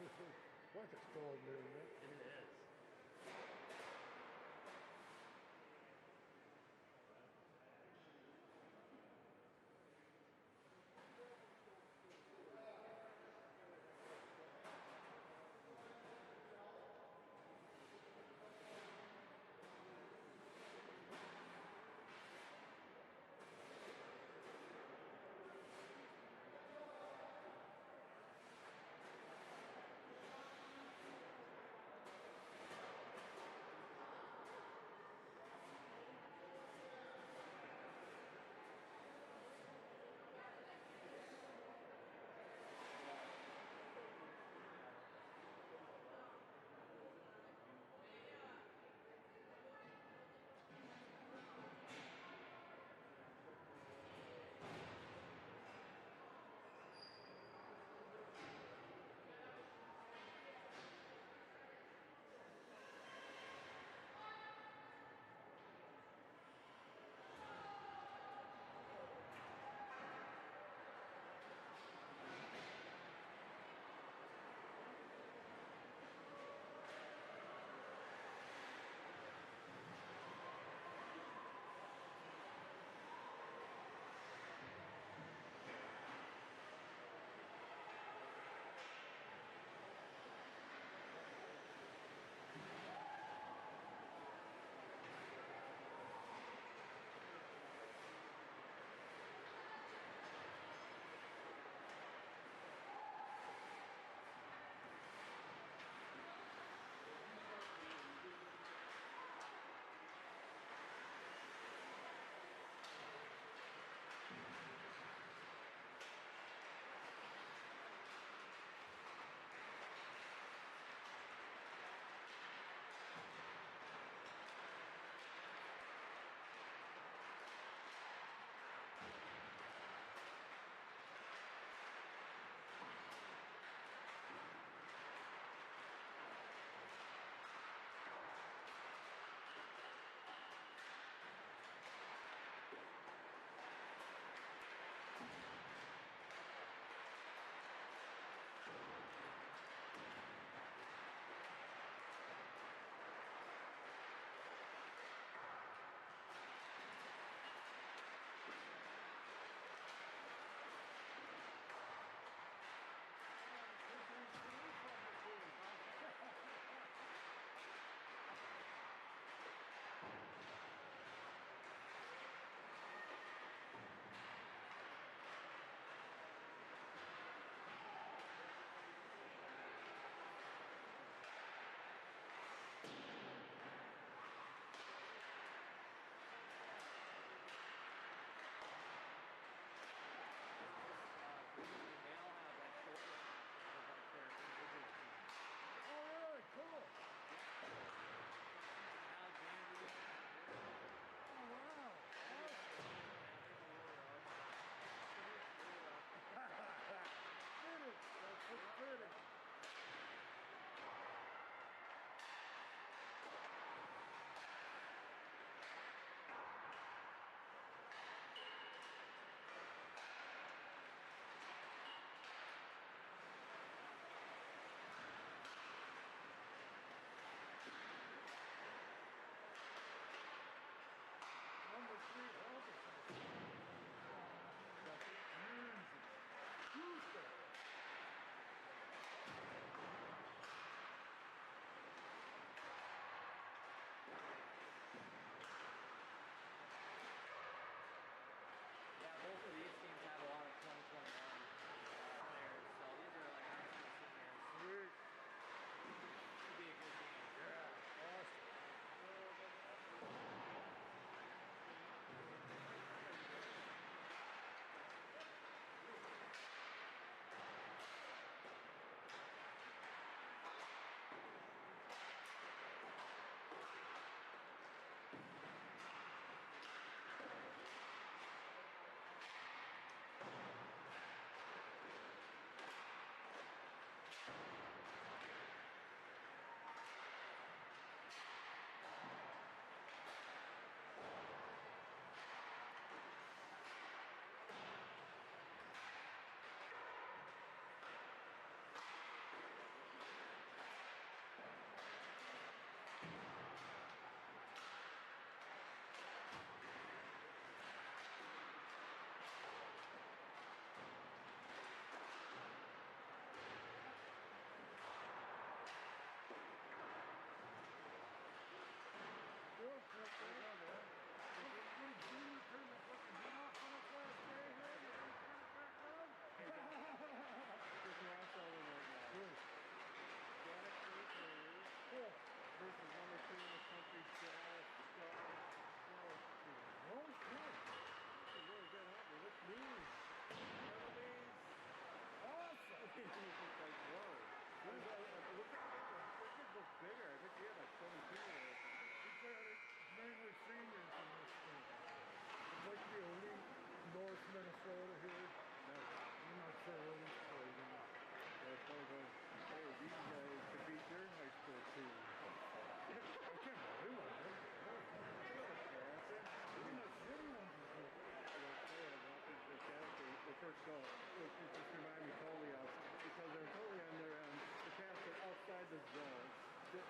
What a cold movement. It is.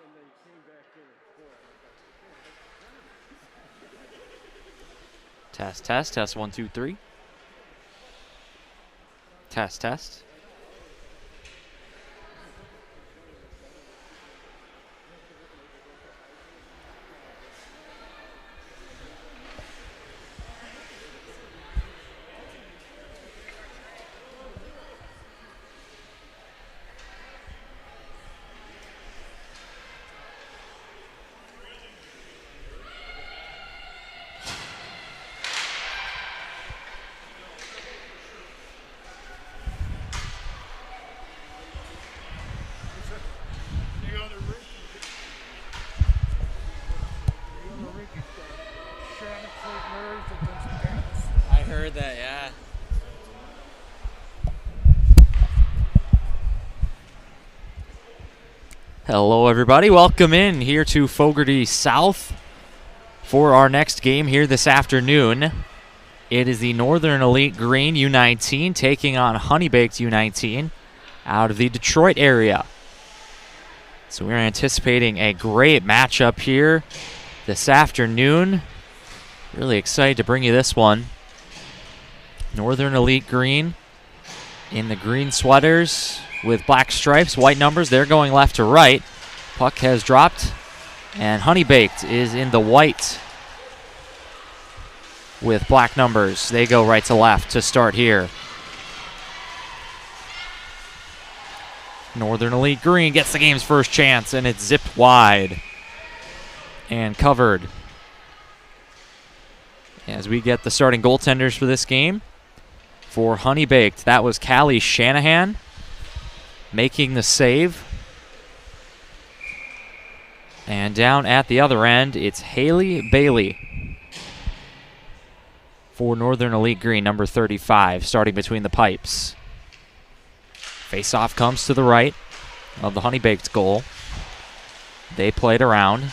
And they came back in and scored. Test, 1, 2, 3. Test. I heard that, yeah. Hello, everybody. Welcome in here to Fogarty South for our next game here this afternoon. It is the Northern Elite Green U19 taking on HoneyBaked U19 out of the Detroit area. So we're anticipating a great matchup here this afternoon. Really excited to bring you this one. Northern Elite Green in the green sweaters with black stripes, white numbers. They're going left to right. Puck has dropped. And HoneyBaked is in the white with black numbers. They go right to left to start here. Northern Elite Green gets the game's first chance, and it's zipped wide and covered. As we get the starting goaltenders for this game. For HoneyBaked, that was Callie Shanahan making the save. And down at the other end, it's Haley Bailey for Northern Elite Green, number 35, starting between the pipes. Face-off comes to the right of the HoneyBaked goal. They played around.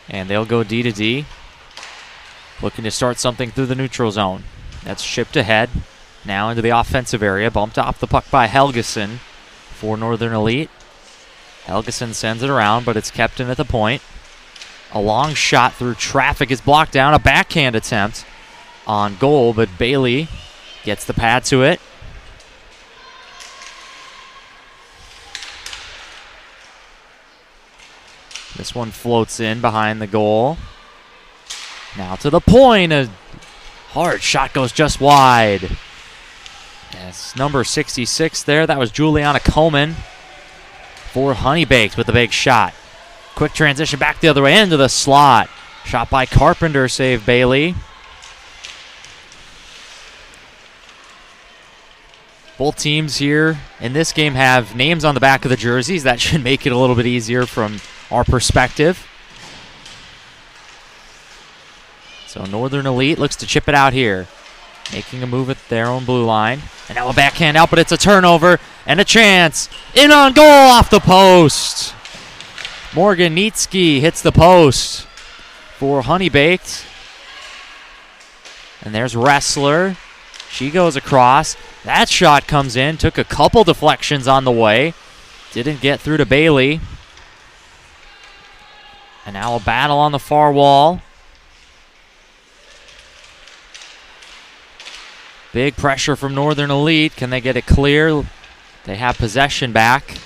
And they'll go D to D. Looking to start something through the neutral zone. That's shipped ahead. Now into the offensive area. Bumped off the puck by Helgeson for Northern Elite. Helgeson sends it around, but it's kept in at the point. A long shot through traffic is blocked down. A backhand attempt on goal, but Bailey gets the pad to it. This one floats in behind the goal. Now to the point. A hard shot goes just wide. Yes, number 66 there. That was Juliana Coleman for HoneyBaked with the big shot. Quick transition back the other way into the slot. Shot by Carpenter, save Bailey. Both teams here in this game have names on the back of the jerseys. That should make it a little bit easier from our perspective. So Northern Elite looks to chip it out here. Making a move at their own blue line. And now a backhand out, but it's a turnover and a chance. In on goal off the post. Morgan Nietzsche hits the post for HoneyBaked. And there's Wrestler. She goes across. That shot comes in. Took a couple deflections on the way. Didn't get through to Bailey. And now a battle on the far wall. Big pressure from Northern Elite. Can they get it clear? They have possession back.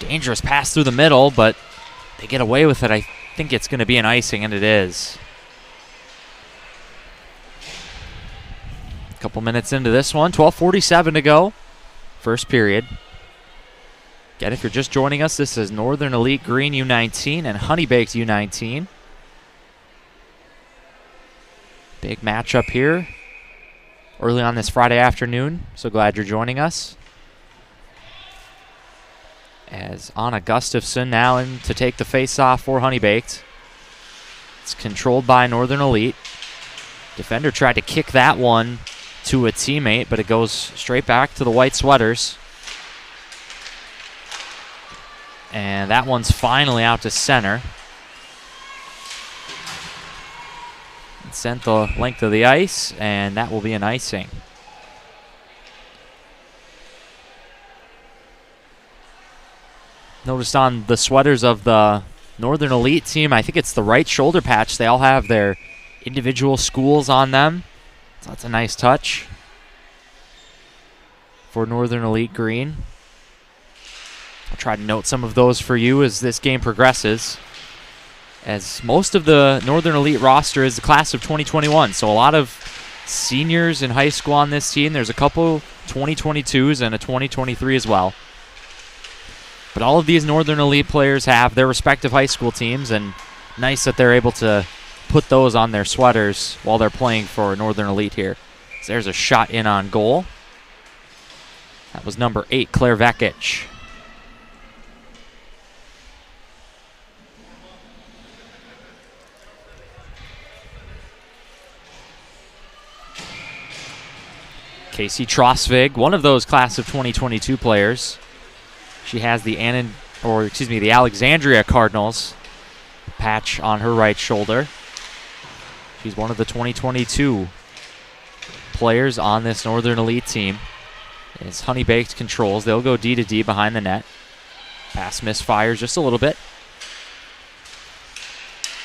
Dangerous pass through the middle, but they get away with it. I think it's going to be an icing, and it is. A couple minutes into this one. 12:47 to go. First period. Again, if you're just joining us, this is Northern Elite Green U19 and HoneyBaked U19. Big matchup here early on this Friday afternoon. So glad you're joining us. As Anna Gustafson now in to take the face-off for HoneyBaked. It's controlled by Northern Elite. Defender tried to kick that one to a teammate, but it goes straight back to the white sweaters. And that one's finally out to center. It sent the length of the ice, and that will be an icing. Noticed on the sweaters of the Northern Elite team, I think it's the right shoulder patch. They all have their individual schools on them. So that's a nice touch for Northern Elite green. I'll try to note some of those for you as this game progresses, as most of the Northern Elite roster is the class of 2021. So a lot of seniors in high school on this team. There's a couple 2022s and a 2023 as well. But all of these Northern Elite players have their respective high school teams, and nice that they're able to put those on their sweaters while they're playing for Northern Elite here. So there's a shot in on goal. That was number 8, Claire Vekic. Casey Trosvig, one of those class of 2022 players. She has the Alexandria Cardinals patch on her right shoulder. She's one of the 2022 players on this Northern Elite team. It's HoneyBaked controls. They'll go D to D behind the net. Pass misfires just a little bit.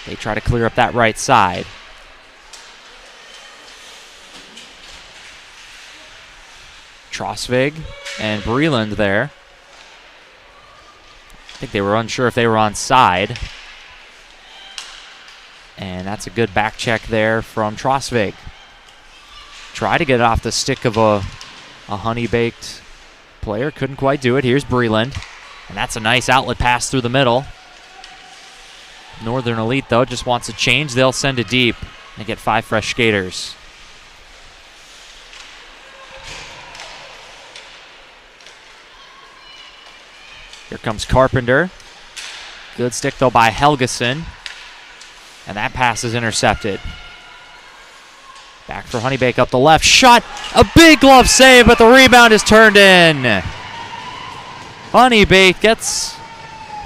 They try to clear up that right side. Trosvig and Breland there. I think they were unsure if they were onside. And that's a good back check there from Trosvig. Try to get it off the stick of a HoneyBaked player. Couldn't quite do it. Here's Breland. And that's a nice outlet pass through the middle. Northern Elite, though, just wants a change. They'll send it deep and get 5 fresh skaters. Here comes Carpenter. Good stick, though, by Helgeson. And that pass is intercepted. Back for HoneyBaked up the left. Shot! A big glove save, but the rebound is turned in. HoneyBaked gets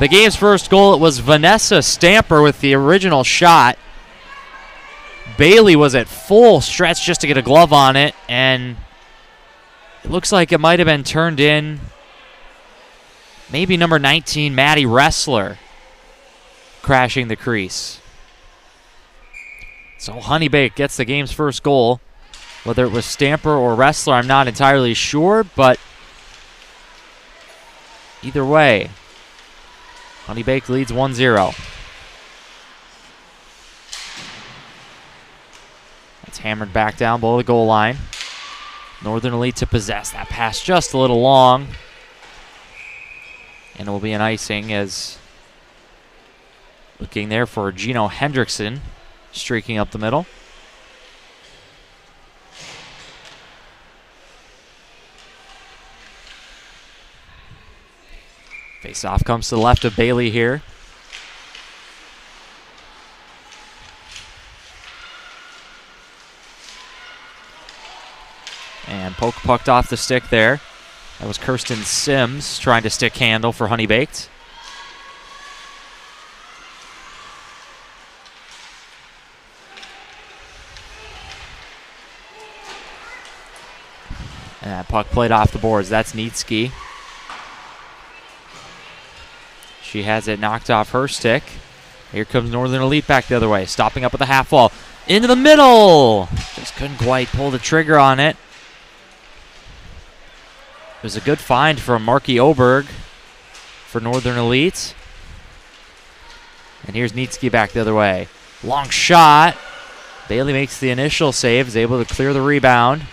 the game's first goal. It was Vanessa Stamper with the original shot. Bailey was at full stretch just to get a glove on it, and it looks like it might have been turned in. Maybe number 19, Maddie Ressler, crashing the crease. So HoneyBaked gets the game's first goal. Whether it was Stamper or Ressler, I'm not entirely sure, but either way, HoneyBaked leads 1-0. That's hammered back down below the goal line. Northern Elite to possess. That pass just a little long. And it will be an icing, as looking there for Gino Hendrickson, streaking up the middle. Face-off comes to the left of Bailey here. And pucked off the stick there. That was Kirsten Sims trying to stick handle for HoneyBaked. And that puck played off the boards. That's Nitzke. She has it knocked off her stick. Here comes Northern Elite back the other way, stopping up at the half wall. Into the middle! Just couldn't quite pull the trigger on it. It was a good find from Marky Oberg for Northern Elite. And here's Nitzke back the other way. Long shot. Bailey makes the initial save, is able to clear the rebound.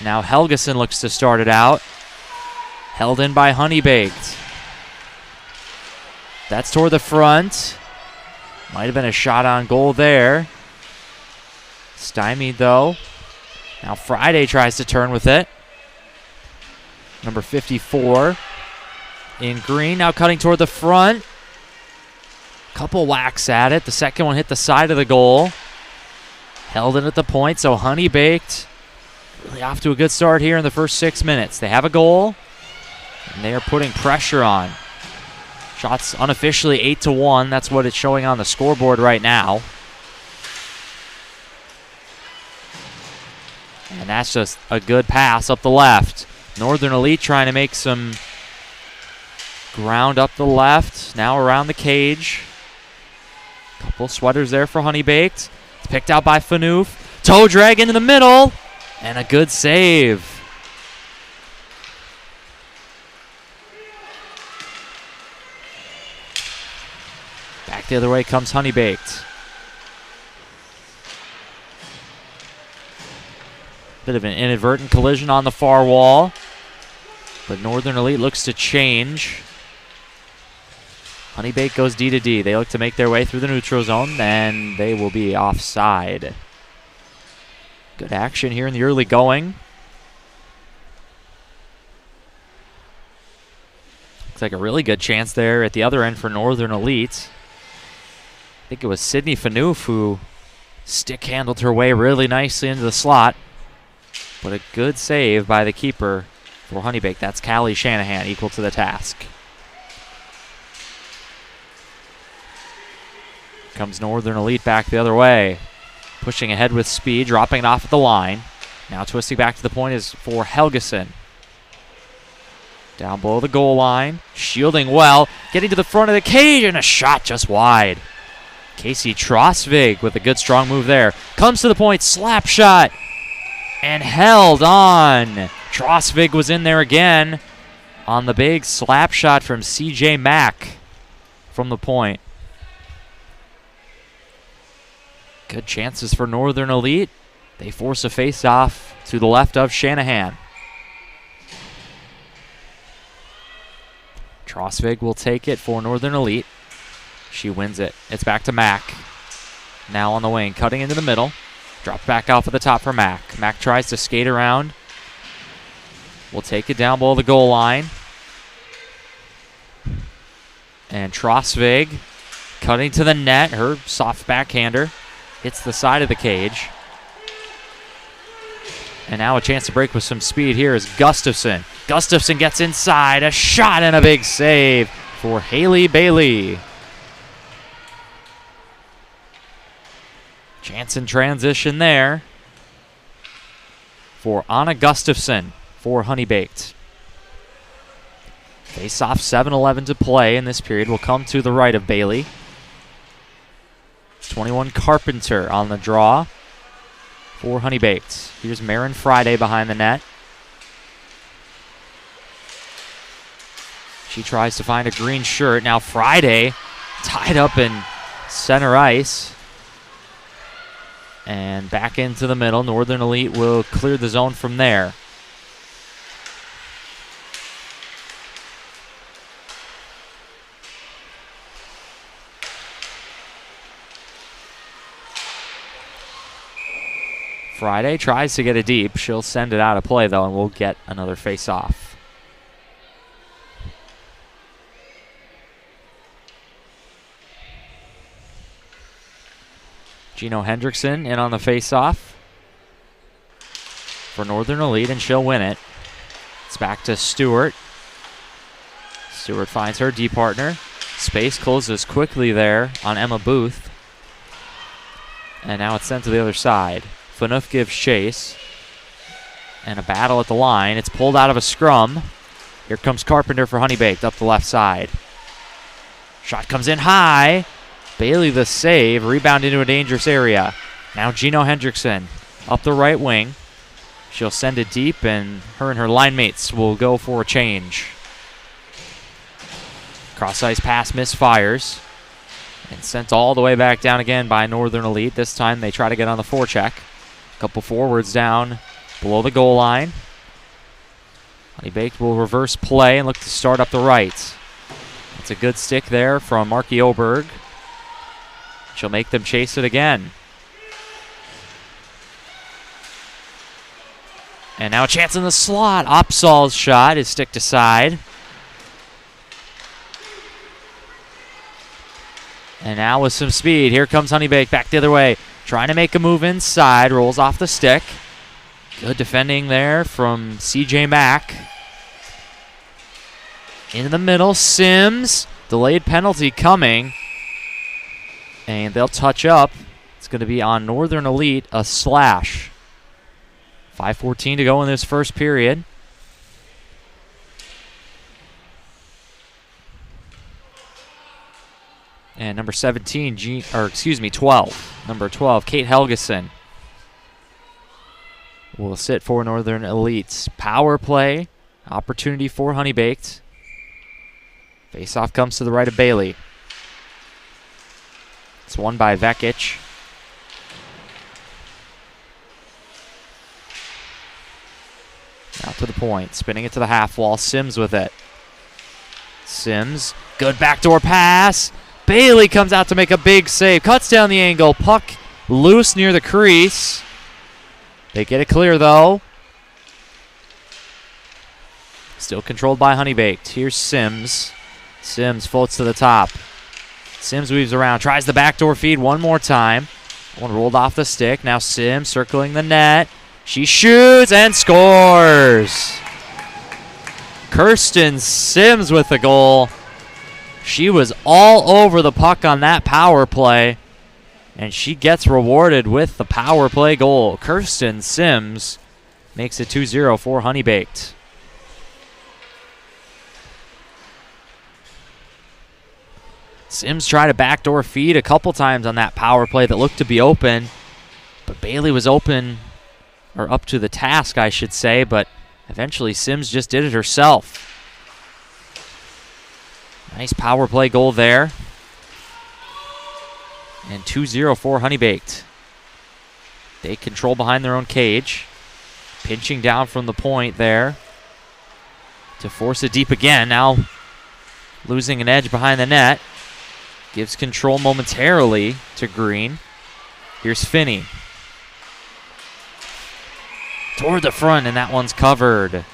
Now Helgeson looks to start it out. Held in by HoneyBaked. That's toward the front. Might have been a shot on goal there. Stymied, though. Now Friday tries to turn with it. Number 54 in green, now cutting toward the front. Couple whacks at it. The second one hit the side of the goal. Held in at the point, so HoneyBaked really off to a good start here in the first 6 minutes. They have a goal, and they are putting pressure on. Shots unofficially 8-1. That's what it's showing on the scoreboard right now. And that's just a good pass up the left. Northern Elite trying to make some Ground up the left, now around the cage. Couple sweaters there for HoneyBaked. It's picked out by Fanoof. Toe drag into the middle, and a good save. Back the other way comes HoneyBaked. Bit of an inadvertent collision on the far wall, but Northern Elite looks to change. HoneyBaked goes D to D. They look to make their way through the neutral zone, and they will be offside. Good action here in the early going. Looks like a really good chance there at the other end for Northern Elite. I think it was Sydney Fanoof who stick-handled her way really nicely into the slot. But a good save by the keeper for HoneyBaked. That's Callie Shanahan, equal to the task. Comes Northern Elite back the other way. Pushing ahead with speed, dropping it off at the line. Now twisting back to the point is for Helgeson. Down below the goal line. Shielding well. Getting to the front of the cage, and a shot just wide. Casey Trosvig with a good strong move there. Comes to the point, slap shot. And held on. Trosvig was in there again on the big slap shot from CJ Mack from the point. Good chances for Northern Elite. They force a face-off to the left of Shanahan. Trosvig will take it for Northern Elite. She wins it. It's back to Mack. Now on the wing, cutting into the middle. Dropped back off at the top for Mack. Mack tries to skate around. Will take it down below the goal line. And Trosvig cutting to the net. Her soft backhander hits the side of the cage. And now a chance to break with some speed here is Gustafson. Gustafson gets inside. A shot and a big save for Haley Bailey. Chance in transition there for Anna Gustafson for HoneyBaked. Face off 7:11 to play in this period. Will come to the right of Bailey. 21 Carpenter on the draw for HoneyBaked. Here's Marin Friday behind the net. She tries to find a green shirt. Now Friday tied up in center ice. And back into the middle. Northern Elite will clear the zone from there. Friday tries to get it deep. She'll send it out of play, though, and we'll get another face-off. Gino Hendrickson in on the face-off for Northern Elite, and she'll win it. It's back to Stewart. Stewart finds her D partner. Space closes quickly there on Emma Booth. And now it's sent to the other side. Fanoof gives chase. And a battle at the line. It's pulled out of a scrum. Here comes Carpenter for HoneyBaked up the left side. Shot comes in high. Bailey the save. Rebound into a dangerous area. Now Gino Hendrickson up the right wing. She'll send it deep, and her line mates will go for a change. Cross-ice pass misfires. And sent all the way back down again by Northern Elite. This time they try to get on the forecheck. Couple forwards down below the goal line. HoneyBaked will reverse play and look to start up the right. It's a good stick there from Marky Oberg. She'll make them chase it again. And now a chance in the slot. Opsal's shot is sticked aside. And now with some speed, here comes HoneyBaked back the other way. Trying to make a move inside, rolls off the stick. Good defending there from CJ Mack. In the middle, Sims. Delayed penalty coming. And they'll touch up. It's going to be on Northern Elite, a slash. 5:14 to go in this first period. And number 17, 12. Number 12, Kate Helgeson will sit for Northern Elites. Power play, opportunity for HoneyBaked. Face-off comes to the right of Bailey. It's won by Vekic. Out to the point, spinning it to the half wall. Sims with it. Sims, good backdoor pass. Bailey comes out to make a big save. Cuts down the angle. Puck loose near the crease. They get it clear, though. Still controlled by HoneyBaked. Here's Sims. Sims floats to the top. Sims weaves around. Tries the backdoor feed one more time. One rolled off the stick. Now Sims circling the net. She shoots and scores. Kirsten Sims with the goal. She was all over the puck on that power play, and she gets rewarded with the power play goal. Kirsten Sims makes it 2-0 for HoneyBaked. Sims tried a backdoor feed a couple times on that power play that looked to be open, but Bailey was open, or up to the task, I should say, but eventually Sims just did it herself. Nice power play goal there. And 2-0 for HoneyBaked. They control behind their own cage. Pinching down from the point there to force it deep again. Now losing an edge behind the net. Gives control momentarily to Green. Here's Finney. Toward the front, and that one's covered.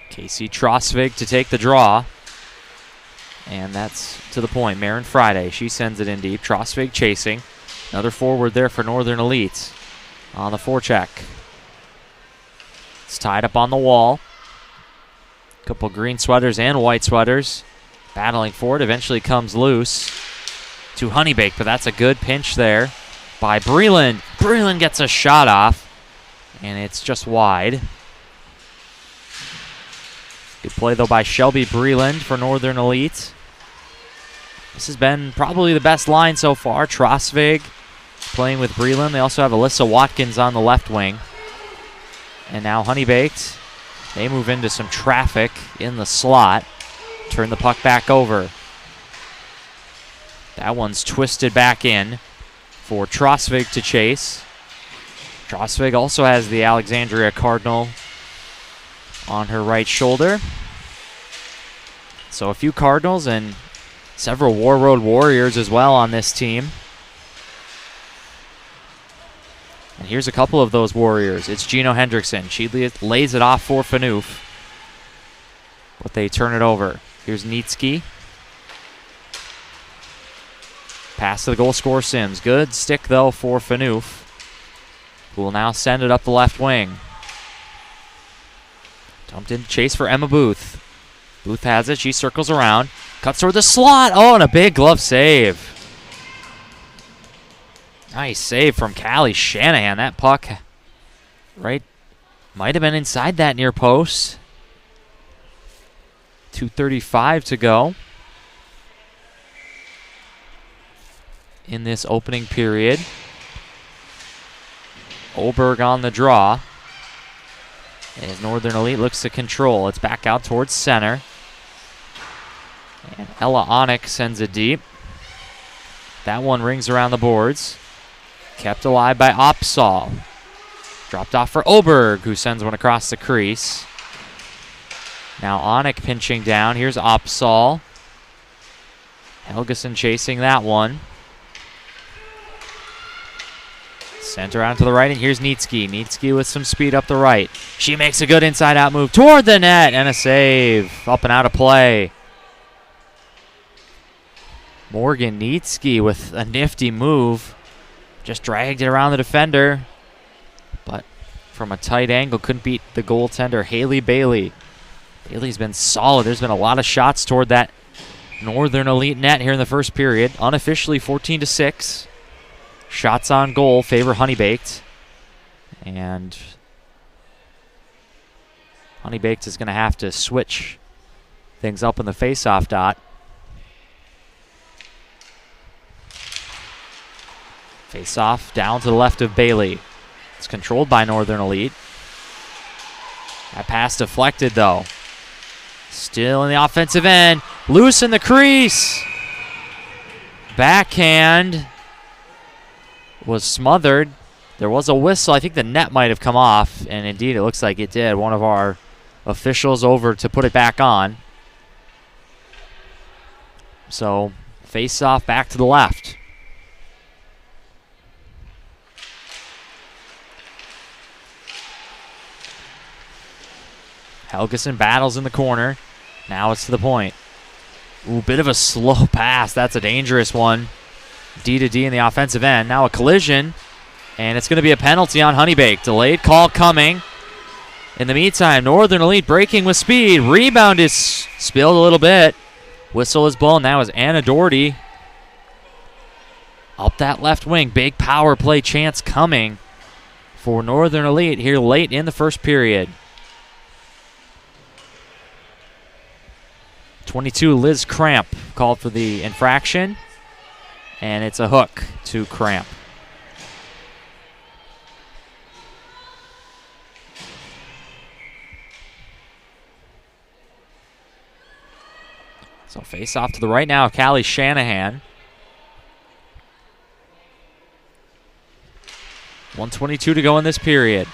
Casey Trosvig to take the draw. And that's to the point. Marin Friday, she sends it in deep. Trosvig chasing. Another forward there for Northern Elite on the forecheck. It's tied up on the wall. A couple green sweaters and white sweaters battling for it. Eventually comes loose to HoneyBaked, but that's a good pinch there by Breland. Breland gets a shot off, and it's just wide. Good play, though, by Shelby Breland for Northern Elite. This has been probably the best line so far. Trosvig playing with Breland. They also have Alyssa Watkins on the left wing. And now HoneyBaked, they move into some traffic in the slot. Turn the puck back over. That one's twisted back in for Trosvig to chase. Trosvig also has the Alexandria Cardinal on her right shoulder. So a few Cardinals and several War Road Warriors as well on this team. And here's a couple of those Warriors. It's Gino Hendrickson. She lays it off for Phaneuf, but they turn it over. Here's Nietzsche. Pass to the goal scorer Sims. Good stick, though, for Phaneuf, who will now send it up the left wing. Dumped in chase for Emma Booth. Booth has it. She circles around. Cuts toward the slot. Oh, and a big glove save. Nice save from Callie Shanahan. That puck might have been inside that near post. 2:35 to go in this opening period. Oberg on the draw. As Northern Elite looks to control. It's back out towards center. And Ella Onick sends it deep. That one rings around the boards. Kept alive by Opsahl. Dropped off for Oberg, who sends one across the crease. Now Onick pinching down. Here's Opsahl. Helgeson chasing that one. Sent around to the right, and here's Nietzsche. Nietzsche with some speed up the right. She makes a good inside-out move toward the net, and a save. Up and out of play. Morgan Nietzsche with a nifty move. Just dragged it around the defender, but from a tight angle. Couldn't beat the goaltender, Haley Bailey. Bailey's been solid. There's been a lot of shots toward that Northern Elite net here in the first period. Unofficially 14-6. Shots on goal favor HoneyBaked. And HoneyBaked is going to have to switch things up in the face-off dot. Face-off down to the left of Bailey. It's controlled by Northern Elite. That pass deflected, though. Still in the offensive end. Loose in the crease. Backhand was smothered. There was a whistle. I think the net might have come off, and indeed it looks like it did. One of our officials over to put it back on. So face-off back to the left. Helgeson battles in the corner. Now it's to the point. Ooh, bit of a slow pass. That's a dangerous one. D to D in the offensive end. Now a collision, and it's going to be a penalty on HoneyBaked. Delayed call coming. In the meantime, Northern Elite breaking with speed. Rebound is spilled a little bit. Whistle is blown. That was Anna Doherty. Up that left wing. Big power play chance coming for Northern Elite here late in the first period. 22, Liz Cramp called for the infraction, and it's a hook to Cramp. So face off to the right now, Callie Shanahan. 1:22 to go in this period.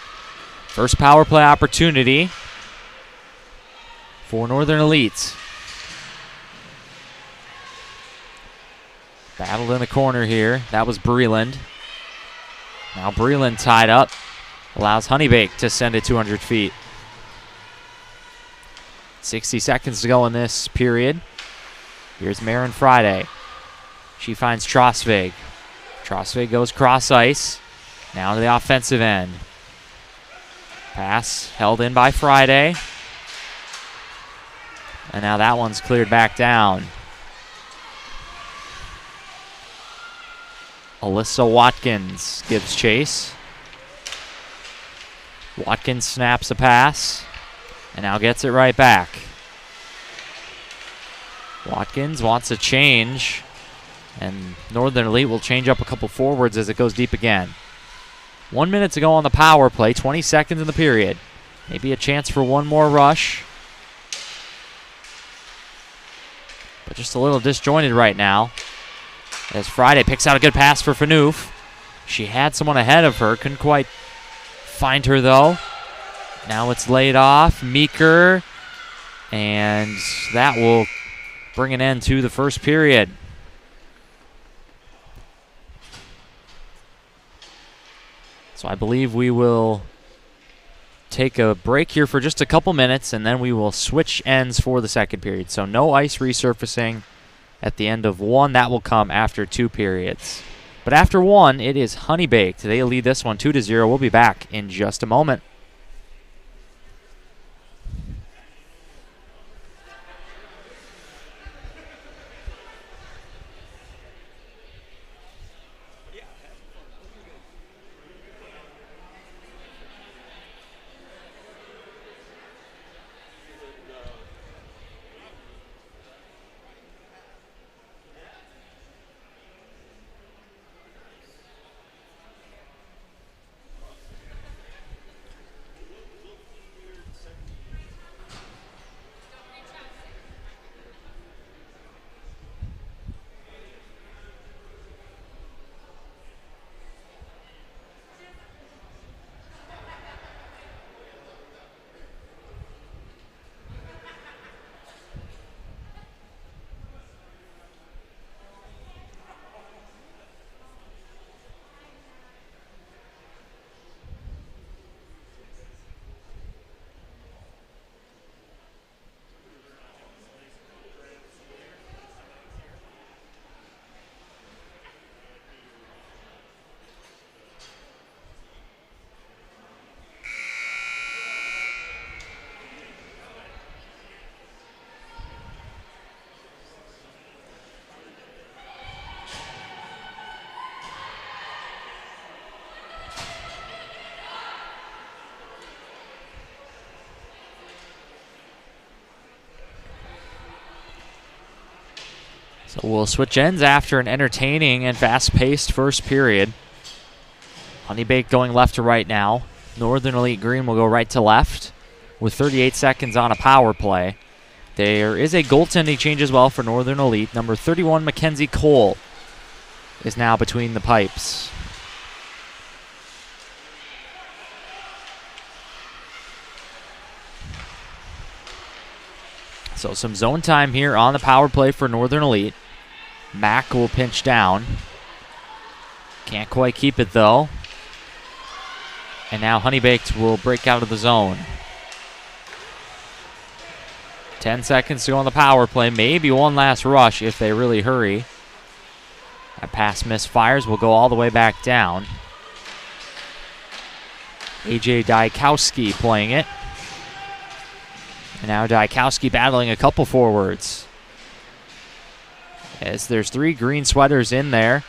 First power play opportunity for Northern Elite. Battled in the corner here. That was Breland. Now Breland tied up. Allows HoneyBaked to send it 200 feet. 60 seconds to go in this period. Here's Marin Friday. She finds Trosvig. Trosvig goes cross ice. Now to the offensive end. Pass held in by Friday. And now that one's cleared back down. Alyssa Watkins gives chase. Watkins snaps a pass and now gets it right back. Watkins wants a change, and Northern Elite will change up a couple forwards as it goes deep again. 1 minute to go on the power play, 20 seconds in the period. Maybe a chance for one more rush. But just a little disjointed right now. As Friday picks out a good pass for Fanoof. She had someone ahead of her. Couldn't quite find her, though. Now it's laid off. Meeker. And that will bring an end to the first period. So I believe we will take a break here for just a couple minutes, and then we will switch ends for the second period. So no ice resurfacing at the end of one. That will come after 2 periods. But after one, it is HoneyBaked. They lead this one 2-0. We'll be back in just a moment. So we'll switch ends after an entertaining and fast-paced first period. HoneyBaked going left to right now. Northern Elite Green will go right to left with 38 seconds on a power play. There is a goaltending change as well for Northern Elite. Number 31, Mackenzie Cole, is now between the pipes. So some zone time here on the power play for Northern Elite. Mack will pinch down. Can't quite keep it though. And now HoneyBaked will break out of the zone. 10 seconds to go on the power play. Maybe one last rush if they really hurry. That pass misfires. Will go all the way back down. AJ Dykowski playing it. And now Dykowski battling a couple forwards. As there's 3 green sweaters in there.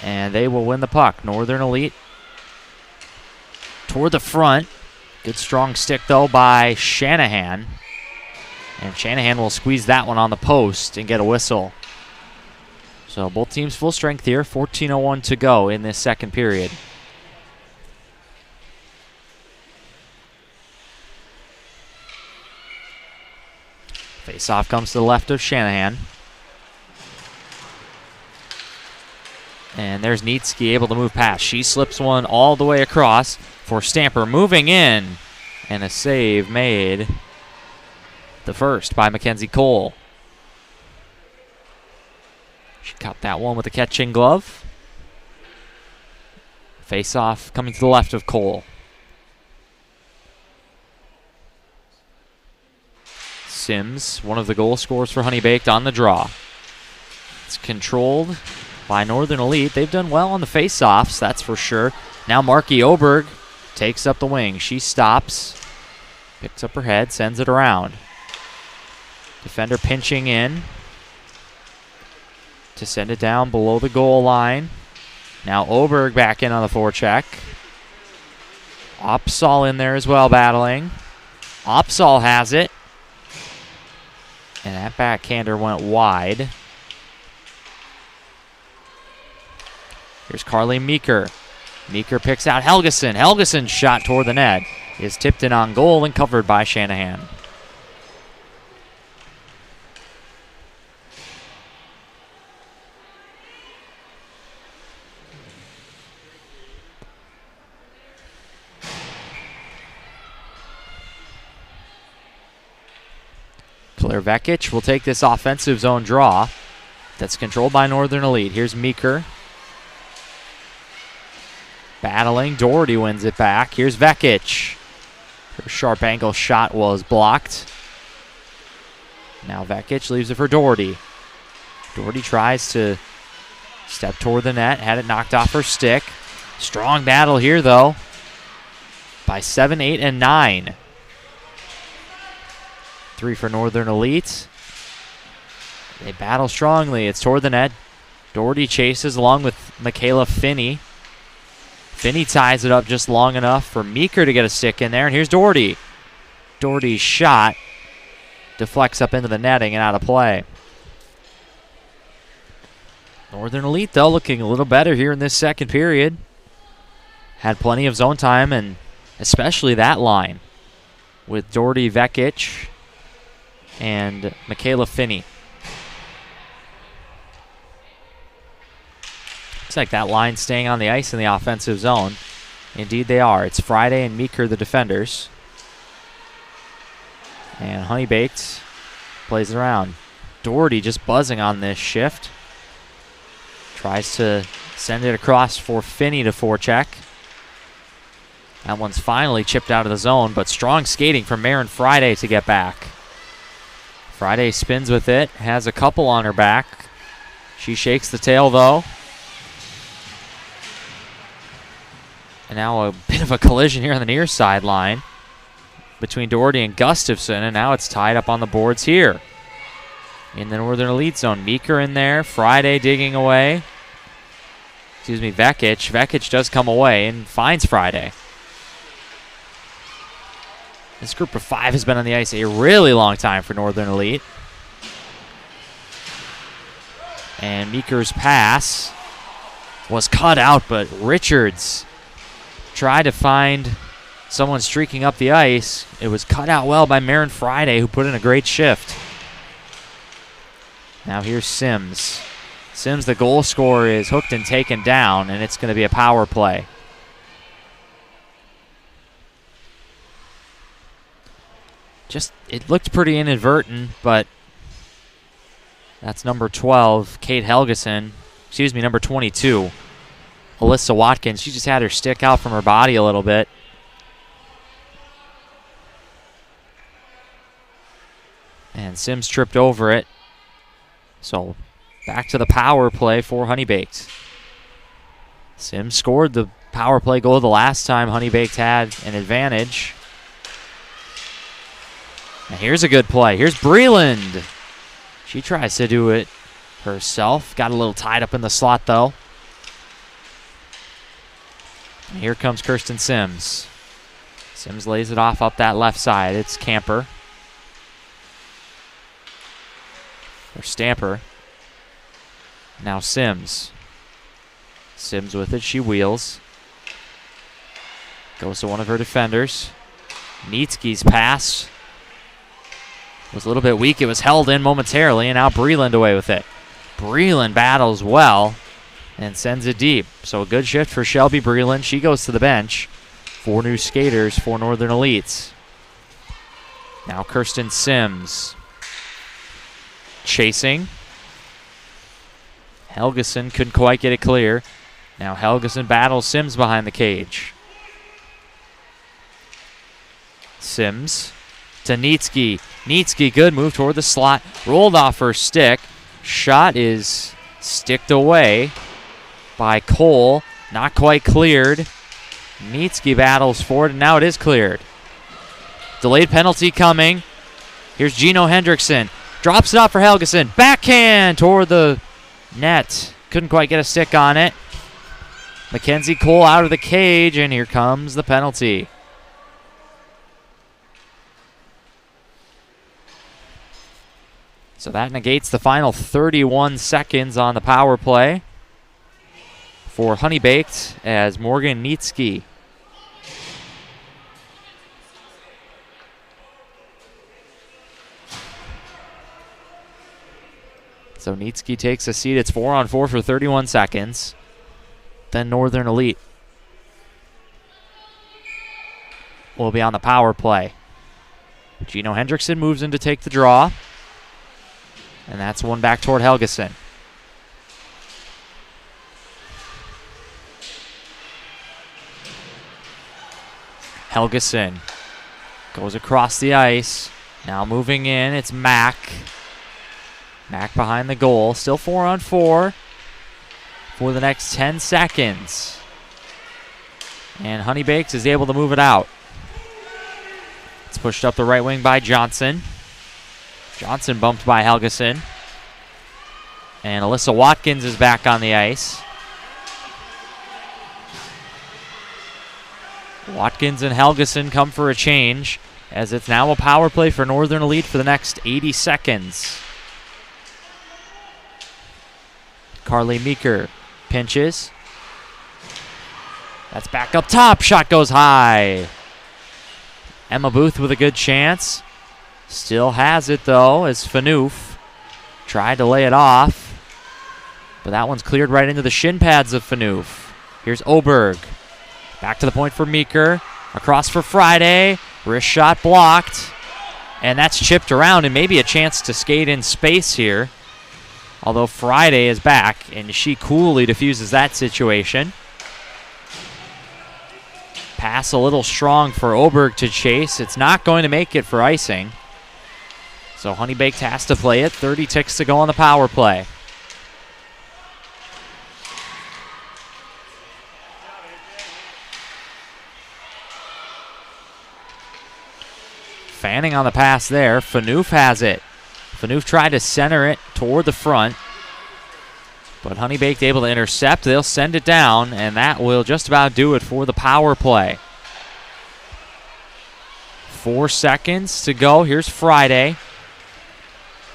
And they will win the puck. Northern Elite toward the front. Good strong stick though by Shanahan. And Shanahan will squeeze that one on the post and get a whistle. So both teams full strength here. 14:01 to go in this second period. Face-off comes to the left of Shanahan. And there's Nietzsche able to move past. She slips one all the way across for Stamper moving in. And a save made. The first by Mackenzie Cole. She caught that one with a catching glove. Face-off coming to the left of Cole. Sims, one of the goal scorers for HoneyBaked, on the draw. It's controlled by Northern Elite. They've done well on the face-offs, that's for sure. Now Marky Oberg takes up the wing. She stops, picks up her head, sends it around. Defender pinching in to send it down below the goal line. Now Oberg back in on the forecheck. Opsahl in there as well battling. Opsahl has it. And that backhander went wide. Here's Carly Meeker. Meeker picks out Helgeson. Helgeson's shot toward the net is tipped in on goal and covered by Shanahan. Claire Vekic will take this offensive zone draw that's controlled by Northern Elite. Here's Meeker. Battling. Doherty wins it back. Here's Vekic. Her sharp angle shot was blocked. Now Vekic leaves it for Doherty. Doherty tries to step toward the net. Had it knocked off her stick. Strong battle here, though, by 7, 8, and 9. 3 for Northern Elite. They battle strongly. It's toward the net. Doherty chases along with Michaela Finney. Finney ties it up just long enough for Meeker to get a stick in there. And here's Doherty. Doherty's shot deflects up into the netting and out of play. Northern Elite, though, looking a little better here in this second period. Had plenty of zone time, and especially that line with Doherty, Vekic, and Michaela Finney. Looks like that line staying on the ice in the offensive zone. Indeed they are. It's Friday and Meeker the defenders. And HoneyBaked plays it around. Doherty just buzzing on this shift. Tries to send it across for Finney to forecheck. That one's finally chipped out of the zone, but strong skating from Marin Friday to get back. Friday spins with it, has a couple on her back. She shakes the tail, though. And now a bit of a collision here on the near sideline between Doherty and Gustafson, and now it's tied up on the boards here in the Northern Elite zone. Meeker in there, Friday digging away. Excuse me, Vekic. Vekic does come away and finds Friday. This group of 5 has been on the ice a really long time for Northern Elite. And Meeker's pass was cut out, but Richards tried to find someone streaking up the ice. It was cut out well by Marin Friday, who put in a great shift. Now here's Sims. Sims, the goal scorer, is hooked and taken down, and it's going to be a power play. It looked pretty inadvertent, but that's number 12, Kate Helgeson. Excuse me, number 22, Alyssa Watkins. She just had her stick out from her body a little bit. And Sims tripped over it. So back to the power play for HoneyBaked. Sims scored the power play goal the last time HoneyBaked had an advantage. And here's a good play. Here's Breland. She tries to do it herself. Got a little tied up in the slot, though. And here comes Kirsten Sims. Sims lays it off up that left side. It's Camper. Or Stamper. Now Sims. Sims with it. She wheels. Goes to one of her defenders. Nietzke's pass was a little bit weak. It was held in momentarily, and now Breland away with it. Breland battles well and sends it deep. So a good shift for Shelby Breland. She goes to the bench. 4 new skaters for Northern Elites. Now Kirsten Sims. Chasing. Helgeson couldn't quite get it clear. Now Helgeson battles Sims behind the cage. Sims to Nietzke. Nietzke, good move toward the slot. Rolled off her stick. Shot is sticked away by Cole. Not quite cleared. Nietzke battles for it, and now it is cleared. Delayed penalty coming. Here's Gino Hendrickson. Drops it off for Helgeson. Backhand toward the net. Couldn't quite get a stick on it. Mackenzie Cole out of the cage, and here comes the penalty. So that negates the final 31 seconds on the power play for HoneyBaked as Morgan Nietzke So Nietzke takes a seat. It's 4-on-4 for 31 seconds. Then Northern Elite will be on the power play. Gino Hendrickson moves in to take the draw. And that's one back toward Helgeson. Helgeson goes across the ice. Now moving in, it's Mack. Mack behind the goal. Still 4-on-4 for the next 10 seconds. And HoneyBaked is able to move it out. It's pushed up the right wing by Johnson. Johnson bumped by Helgeson. And Alyssa Watkins is back on the ice. Watkins and Helgeson come for a change as it's now a power play for Northern Elite for the next 80 seconds. Carly Meeker pinches. That's back up top. Shot goes high. Emma Booth with a good chance. Still has it, though, as Phaneuf tried to lay it off. But that one's cleared right into the shin pads of Phaneuf. Here's Oberg. Back to the point for Meeker. Across for Friday. Wrist shot blocked. And that's chipped around and maybe a chance to skate in space here. Although Friday is back, and she coolly diffuses that situation. Pass a little strong for Oberg to chase. It's not going to make it for icing. So HoneyBaked has to play it. 30 ticks to go on the power play. Fanning on the pass there. Phaneuf has it. Phaneuf tried to center it toward the front. But HoneyBaked able to intercept. They'll send it down, and that will just about do it for the power play. 4 seconds to go. Here's Friday.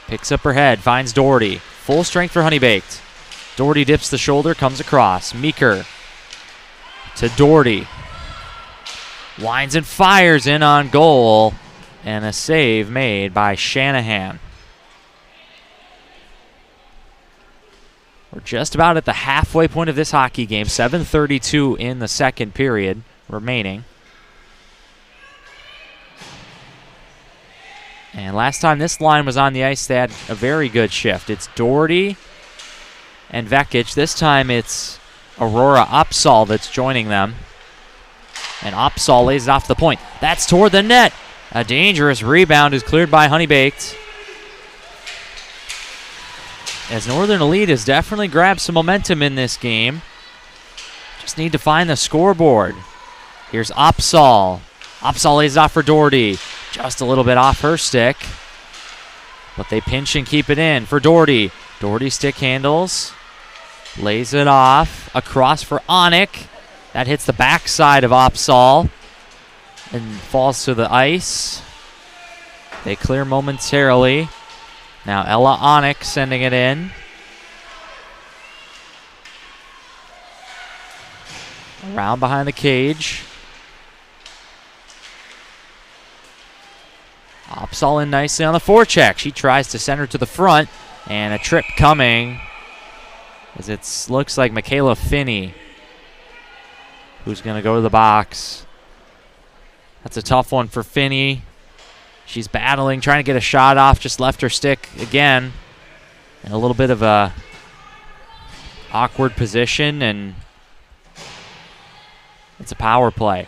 Picks up her head, finds Doherty. Full strength for HoneyBaked. Doherty dips the shoulder, comes across. Meeker to Doherty. Winds and fires in on goal. And a save made by Shanahan. We're just about at the halfway point of this hockey game. 7:32 in the second period remaining. And last time this line was on the ice, they had a very good shift. It's Doherty and Vekic. This time it's Aurora Opsahl that's joining them. And Opsahl lays it off the point. That's toward the net. A dangerous rebound is cleared by HoneyBaked. As Northern Elite has definitely grabbed some momentum in this game. Just need to find the scoreboard. Here's Opsahl. Opsahl lays it off for Doherty. Just a little bit off her stick. But they pinch and keep it in for Doherty. Doherty stick handles. Lays it off. Across for Onik. That hits the backside of Opsahl. And falls to the ice. They clear momentarily. Now Ella Onik sending it in. Around behind the cage. Opsahl in nicely on the forecheck. She tries to send her to the front. And a trip coming. As it looks like Michaela Finney who's going to go to the box. That's a tough one for Finney. She's battling, trying to get a shot off. Just left her stick again. In a little bit of a awkward position, and it's a power play.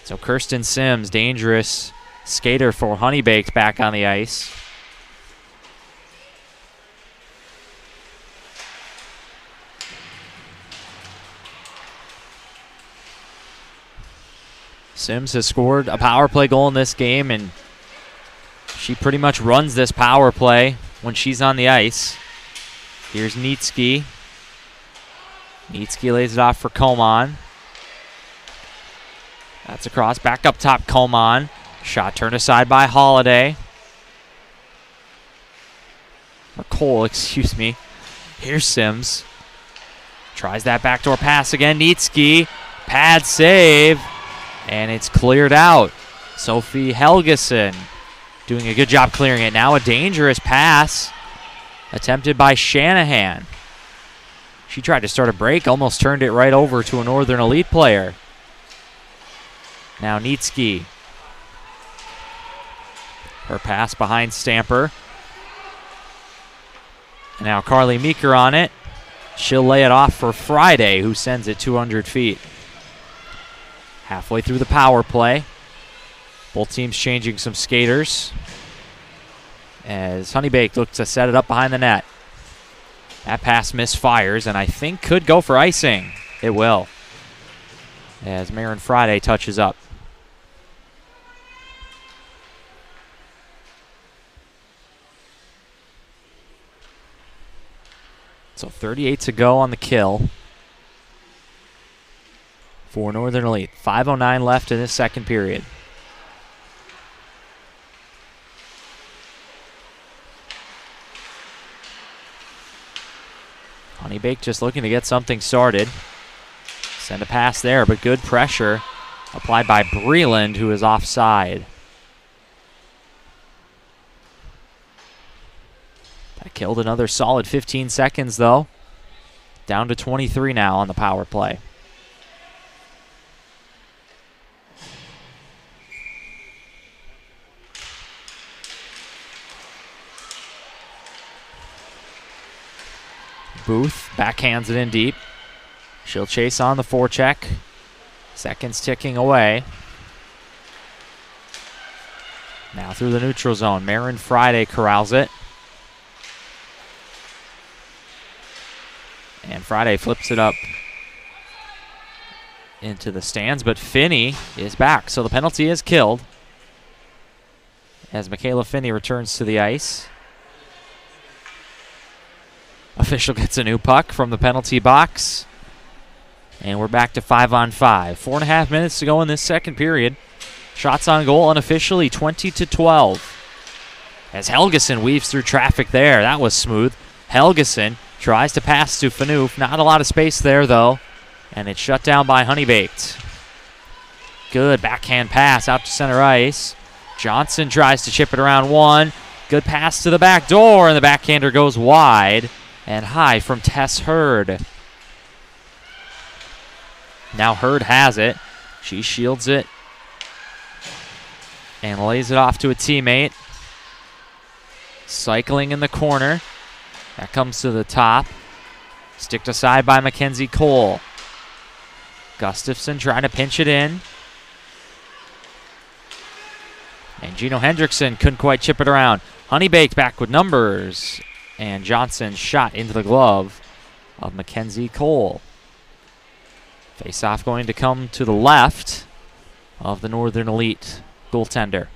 So Kirsten Sims, dangerous skater for HoneyBaked, back on the ice. Sims has scored a power play goal in this game, and she pretty much runs this power play when she's on the ice. Here's Nitski. Nitski lays it off for Koman. That's across. Back up top, Koman. Shot turned aside by Holiday. Or Cole, excuse me. Here's Sims. Tries that backdoor pass again. Nitski. Pad save. And it's cleared out. Sophie Helgeson doing a good job clearing it. Now a dangerous pass attempted by Shanahan. She tried to start a break, almost turned it right over to a Northern Elite player. Now Nitski. Her pass behind Stamper. And now Carly Meeker on it. She'll lay it off for Friday, who sends it 200 feet. Halfway through the power play. Both teams changing some skaters. As HoneyBaked looks to set it up behind the net. That pass misfires, and I think could go for icing. It will. As Marin Friday touches up. So 38 to go on the kill for Northern Elite. 5:09 left in this second period. HoneyBaked just looking to get something started. Send a pass there, but good pressure applied by Breland, who is offside. That killed another solid 15 seconds, though. Down to 23 now on the power play. Booth backhands it in deep. She'll chase on the forecheck. Seconds ticking away. Now through the neutral zone. Marin Friday corrals it. And Friday flips it up into the stands, but Finney is back. So the penalty is killed as Michaela Finney returns to the ice. Official gets a new puck from the penalty box. And we're back to 5-on-5. 4.5 minutes to go in this second period. Shots on goal unofficially 20-12. As Helgeson weaves through traffic there. That was smooth. Helgeson tries to pass to Phaneuf. Not a lot of space there, though. And it's shut down by HoneyBaked. Good backhand pass out to center ice. Johnson tries to chip it around one. Good pass to the back door, and the backhander goes wide and high from Tess Hurd. Now Hurd has it. She shields it and lays it off to a teammate. Cycling in the corner. That comes to the top. Sticked aside by Mackenzie Cole. Gustafson trying to pinch it in. And Gino Hendrickson couldn't quite chip it around. HoneyBaked back with numbers. And Johnson shot into the glove of Mackenzie Cole. Face-off going to come to the left of the Northern Elite goaltender.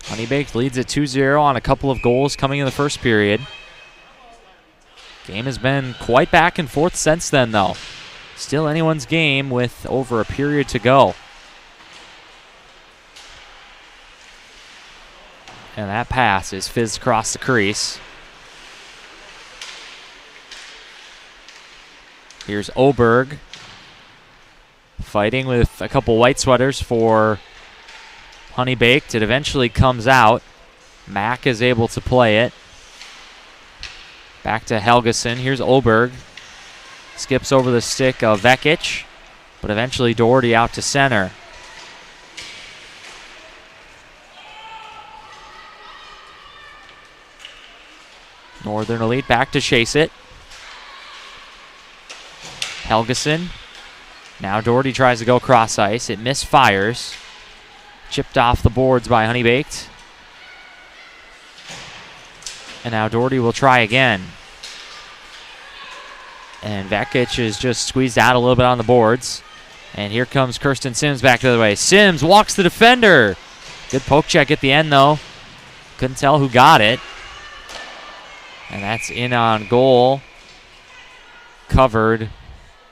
HoneyBaked leads at 2-0 on a couple of goals coming in the first period. Game has been quite back and forth since then, though. Still anyone's game with over a period to go. And that pass is fizzed across the crease. Here's Oberg fighting with a couple white sweaters for HoneyBaked. It eventually comes out. Mack is able to play it. Back to Helgeson. Here's Oberg. Skips over the stick of Vekic, but eventually Doherty out to center. Northern Elite back to chase it. Helgeson. Now Doherty tries to go cross ice. It misfires. Chipped off the boards by HoneyBaked. And now Doherty will try again. And Vekic is just squeezed out a little bit on the boards. And here comes Kirsten Sims back the other way. Sims walks the defender. Good poke check at the end, though. Couldn't tell who got it. And that's in on goal. Covered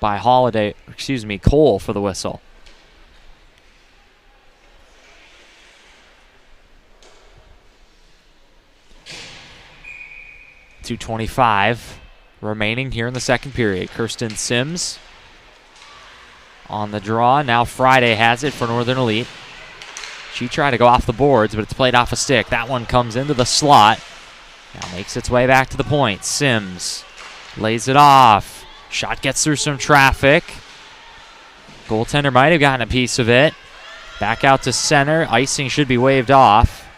by Cole for the whistle. .225 remaining here in the second period. Kirsten Sims on the draw. Now Friday has it for Northern Elite. She tried to go off the boards, but it's played off a stick. That one comes into the slot. Now makes its way back to the point. Sims lays it off. Shot gets through some traffic. Goaltender might have gotten a piece of it. Back out to center. Icing should be waved off.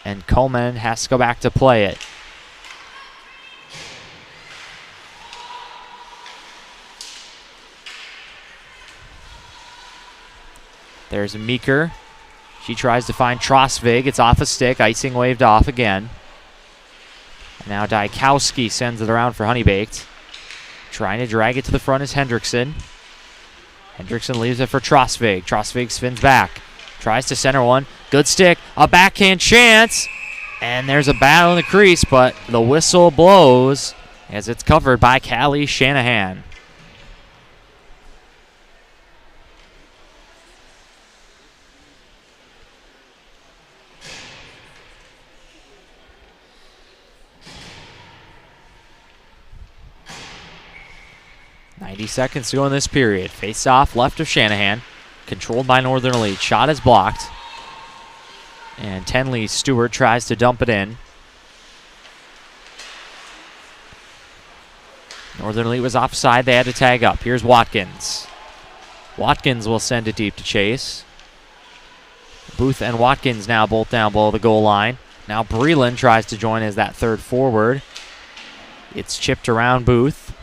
And Coleman has to go back to play it. There's Meeker. She tries to find Trosvig. It's off a stick. Icing waved off again. And now Dykowski sends it around for HoneyBaked. Trying to drag it to the front is Hendrickson. Hendrickson leaves it for Trosvig. Trosvig spins back. Tries to center one. Good stick. A backhand chance. And there's a battle in the crease, but the whistle blows as it's covered by Callie Shanahan. .90 to go in this period. Face off left of Shanahan. Controlled by Northern Elite. Shot is blocked. And Tenley Stewart tries to dump it in. Northern Elite was offside. They had to tag up. Here's Watkins. Watkins will send it deep to Chase. Booth and Watkins now both down below the goal line. Now Breland tries to join as that third forward. It's chipped around Booth.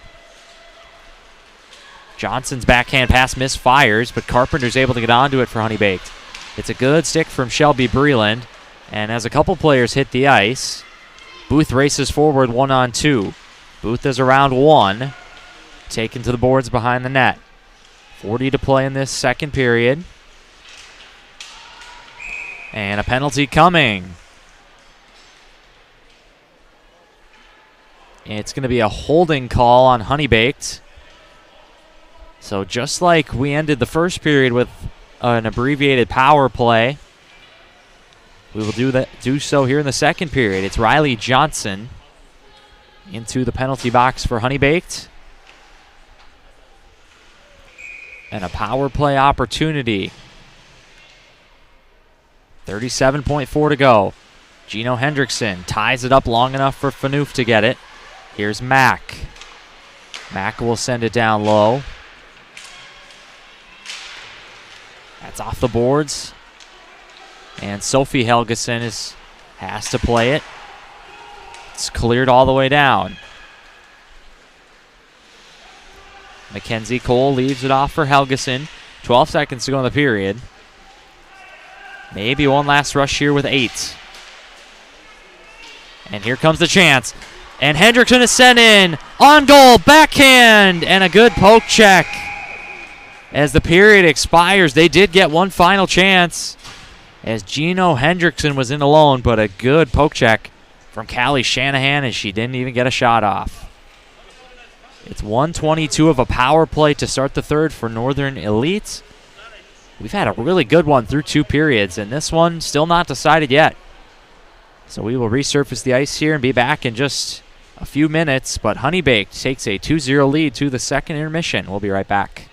Johnson's backhand pass misfires, but Carpenter's able to get onto it for HoneyBaked. It's a good stick from Shelby Breland, and as a couple players hit the ice, Booth races forward 1-on-2. Booth is around one, taken to the boards behind the net. 40 to play in this second period. And a penalty coming. It's going to be a holding call on HoneyBaked. So just like we ended the first period with an abbreviated power play, We will do so here in the second period. It's Riley Johnson into the penalty box for HoneyBaked. And a power play opportunity. 37.4 to go. Gino Hendrickson ties it up long enough for Phaneuf to get it. Here's Mack. Mack will send it down low. That's off the boards. And Sophie Helgeson has to play it. It's cleared all the way down. Mackenzie Cole leaves it off for Helgeson. 12 seconds to go in the period. Maybe one last rush here with 8. And here comes the chance. And Hendrickson is sent in. On goal, backhand, and a good poke check. As the period expires, they did get one final chance. As Gino Hendrickson was in alone, but a good poke check from Callie Shanahan, and she didn't even get a shot off. It's 1:22 of a power play to start the third for Northern Elite. We've had a really good one through 2 periods, and this one still not decided yet. So we will resurface the ice here and be back in just a few minutes, but HoneyBaked takes a 2-0 lead to the second intermission. We'll be right back.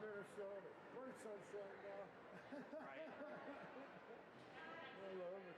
Minnesota. Great sunshine now. Right. I love it.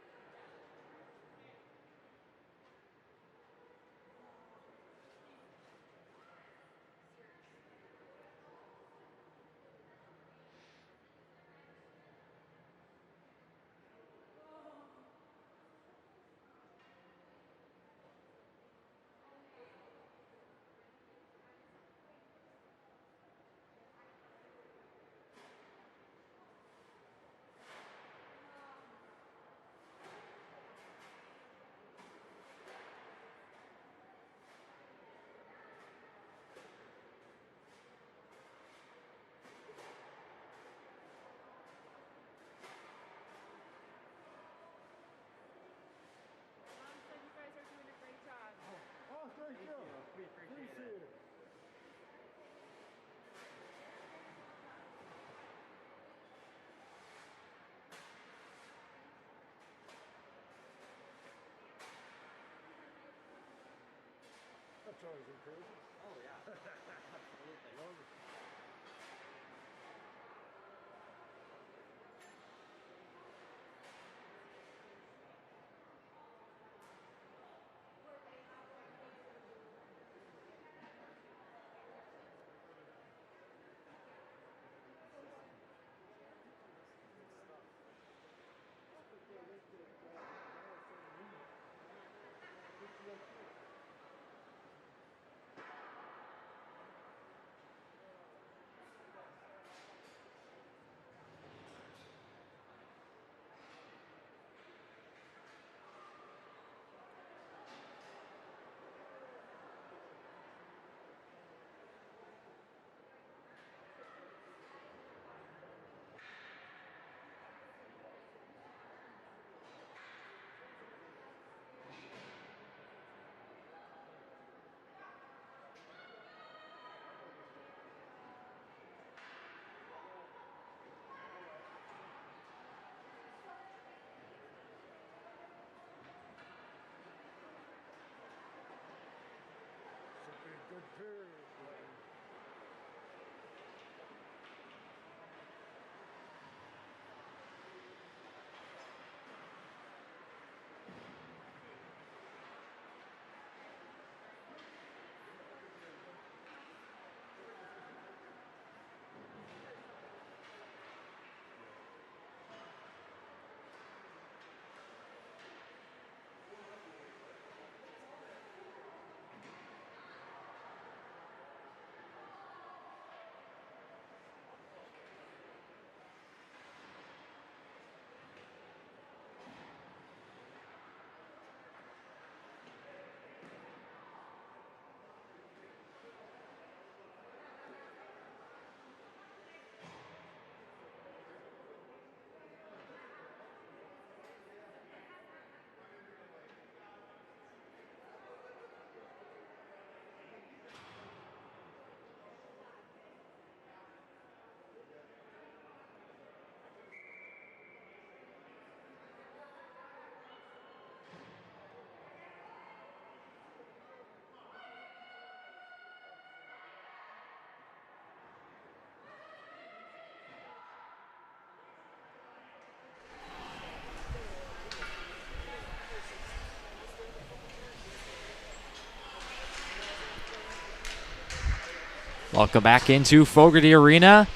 Oh, thank you. We appreciate it. it. That's always encouraging. Oh, yeah. Absolutely. Love it. Should be a good period. Welcome back into Fogarty Arena.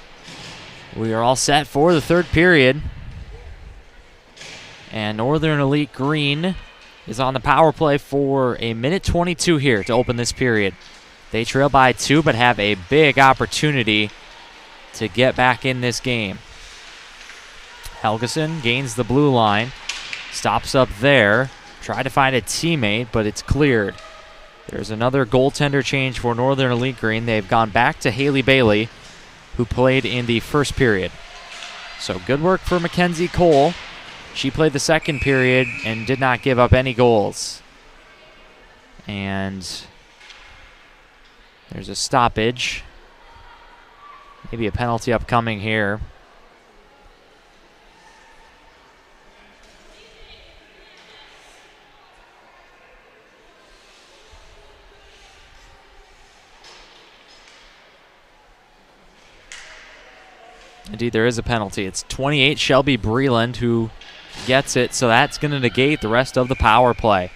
We are all set for the third period. And Northern Elite Green is on the power play for a minute 22 here to open this period. They trail by 2 but have a big opportunity to get back in this game. Helgeson gains the blue line, stops up there, tried to find a teammate, but it's cleared. There's another goaltender change for Northern Elite Green. They've gone back to Haley Bailey, who played in the first period. So good work for Mackenzie Cole. She played the second period and did not give up any goals. And there's a stoppage. Maybe a penalty upcoming here. Indeed, there is a penalty. It's 28 Shelby Breland who gets it, so that's going to negate the rest of the power play.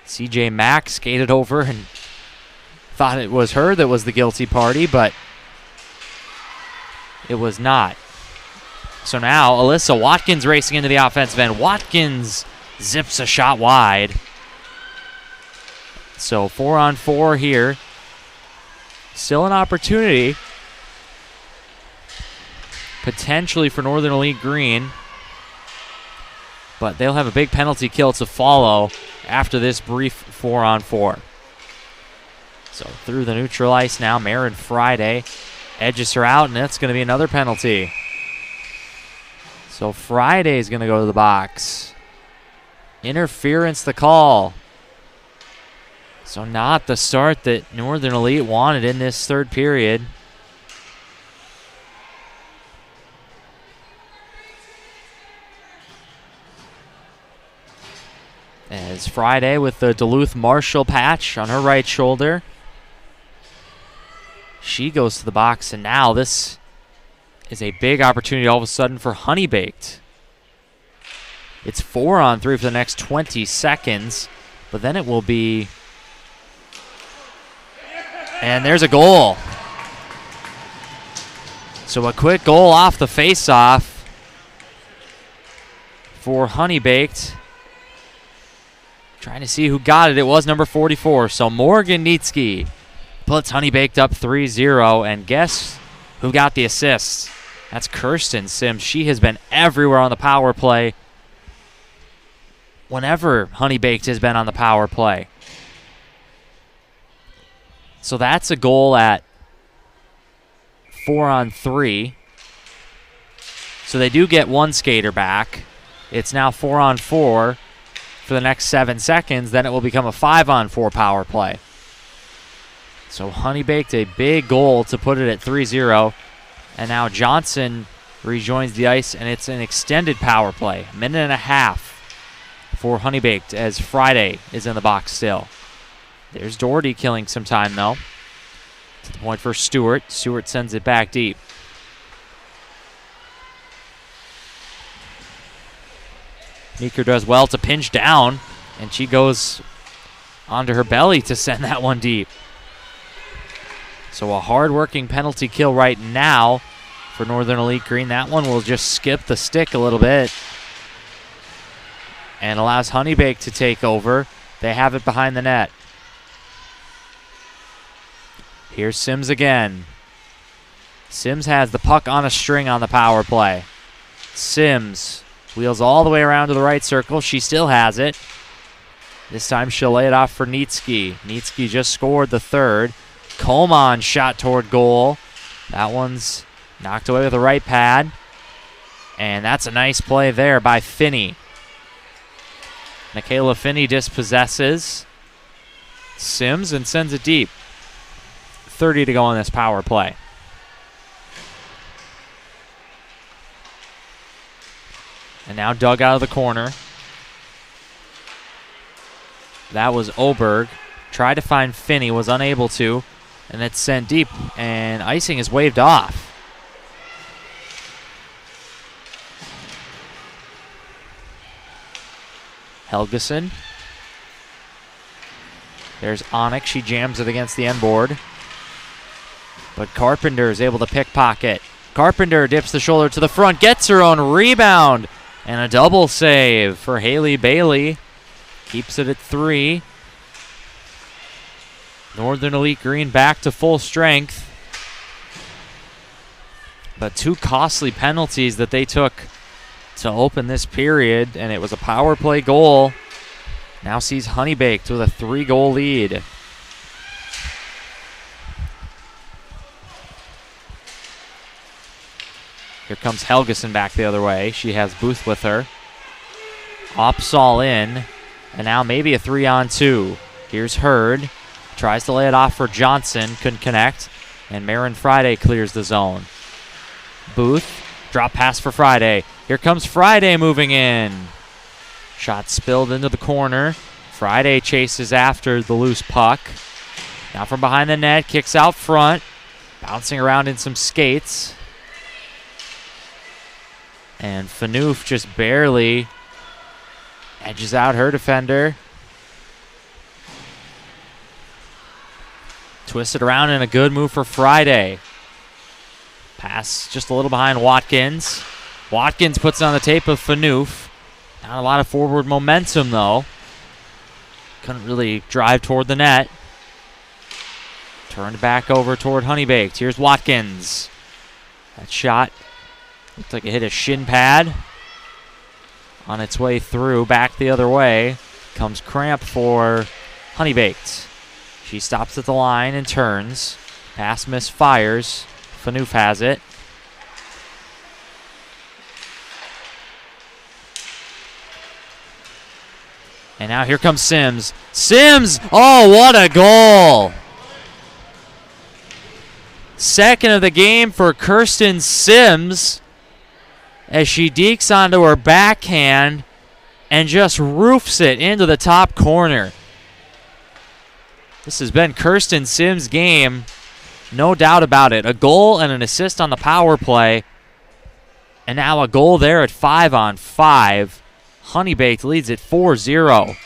CJ Mack skated over and thought it was her that was the guilty party, but it was not. So now Alyssa Watkins racing into the offensive end. Watkins zips a shot wide. So 4-on-4 here. Still an opportunity potentially for Northern Elite Green, but they'll have a big penalty kill to follow after this brief 4-on-4. So through the neutral ice now, Marin Friday edges her out, and that's going to be another penalty. So Friday's going to go to the box. Interference the call. So not the start that Northern Elite wanted in this third period. As Friday with the Duluth Marshall patch on her right shoulder. She goes to the box, and now this is a big opportunity all of a sudden for HoneyBaked. It's 4-on-3 for the next 20 seconds, but then it will be... And there's a goal. So a quick goal off the face-off for HoneyBaked. Trying to see who got it. It was number 44. So Morgan Nietzsche puts HoneyBaked up 3-0. And guess who got the assist? That's Kirsten Sims. She has been everywhere on the power play whenever HoneyBaked has been on the power play. So that's a goal at 4-on-3. So they do get one skater back. It's now 4-on-4 for the next 7 seconds. Then it will become a 5-on-4 power play. So HoneyBaked a big goal to put it at 3-0. And now Johnson rejoins the ice, and it's an extended power play. A minute and a half for HoneyBaked as Friday is in the box still. There's Doherty killing some time, though. To the point for Stewart. Stewart sends it back deep. Meeker does well to pinch down, and she goes onto her belly to send that one deep. So a hard-working penalty kill right now for Northern Elite Green. That one will just skip the stick a little bit and allows HoneyBaked to take over. They have it behind the net. Here's Sims again. Sims has the puck on a string on the power play. Sims wheels all the way around to the right circle. She still has it. This time she'll lay it off for Nietzsche. Nietzsche just scored the third. Coleman shot toward goal. That one's knocked away with the right pad. And that's a nice play there by Finney. Michaela Finney dispossesses Sims and sends it deep. 30 to go on this power play. And now dug out of the corner. That was Oberg. Tried to find Finney, was unable to. And it's sent deep, and icing is waved off. Helgeson. There's Onyx. She jams it against the end board. But Carpenter is able to pickpocket. Carpenter dips the shoulder to the front, gets her own rebound, and a double save for Haley Bailey. Keeps it at 3. Northern Elite Green back to full strength. But 2 costly penalties that they took to open this period, and it was a power play goal. Now sees HoneyBaked with a 3-goal lead. Here comes Helgeson back the other way. She has Booth with her. Ops all in, and now maybe a 3-on-2. Here's Hurd. Tries to lay it off for Johnson. Couldn't connect. And Marin Friday clears the zone. Booth. Drop pass for Friday. Here comes Friday moving in. Shot spilled into the corner. Friday chases after the loose puck. Now from behind the net. Kicks out front. Bouncing around in some skates. And Fanoof just barely edges out her defender. Twisted around in a good move for Friday. Pass just a little behind Watkins. Watkins puts it on the tape of Fanoof. Not a lot of forward momentum, though. Couldn't really drive toward the net. Turned back over toward HoneyBaked. Here's Watkins. That shot looked like it hit a shin pad. On its way through, back the other way. Comes Cramp for HoneyBaked. She stops at the line and turns. Pass misfires. Fanoof has it. And now here comes Sims. Sims! Oh, what a goal! Second of the game for Kirsten Sims as she dekes onto her backhand and just roofs it into the top corner. This has been Kirsten Sims' game, no doubt about it. A goal and an assist on the power play. And now a goal there at 5-on-5. HoneyBaked leads it 4-0.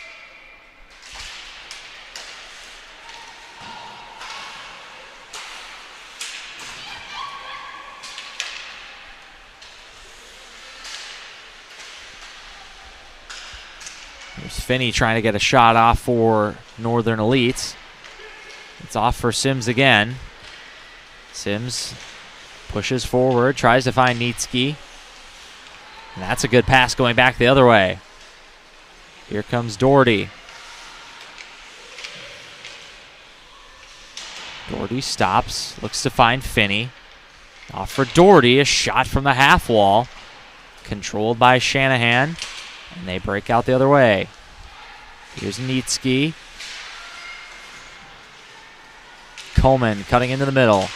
There's Finney trying to get a shot off for Northern Elite. It's off for Sims again. Sims pushes forward, tries to find Nitski. And that's a good pass going back the other way. Here comes Doherty. Doherty stops, looks to find Finney. Off for Doherty, a shot from the half wall. Controlled by Shanahan. And they break out the other way. Here's Nitski. Coleman cutting into the middle.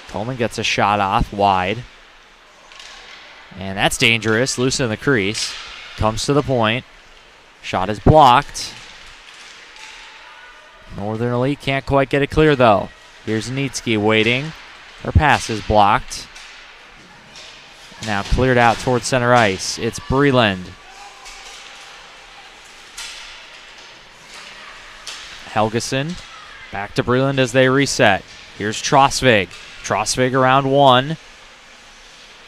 Coleman gets a shot off wide. And that's dangerous. Loose in the crease. Comes to the point. Shot is blocked. Northern Elite can't quite get it clear, though. Here's Nitski waiting. Her pass is blocked. Now cleared out towards center ice. It's Breland. Helgeson. Back to Breland as they reset. Here's Trosvig. Trosvig around one.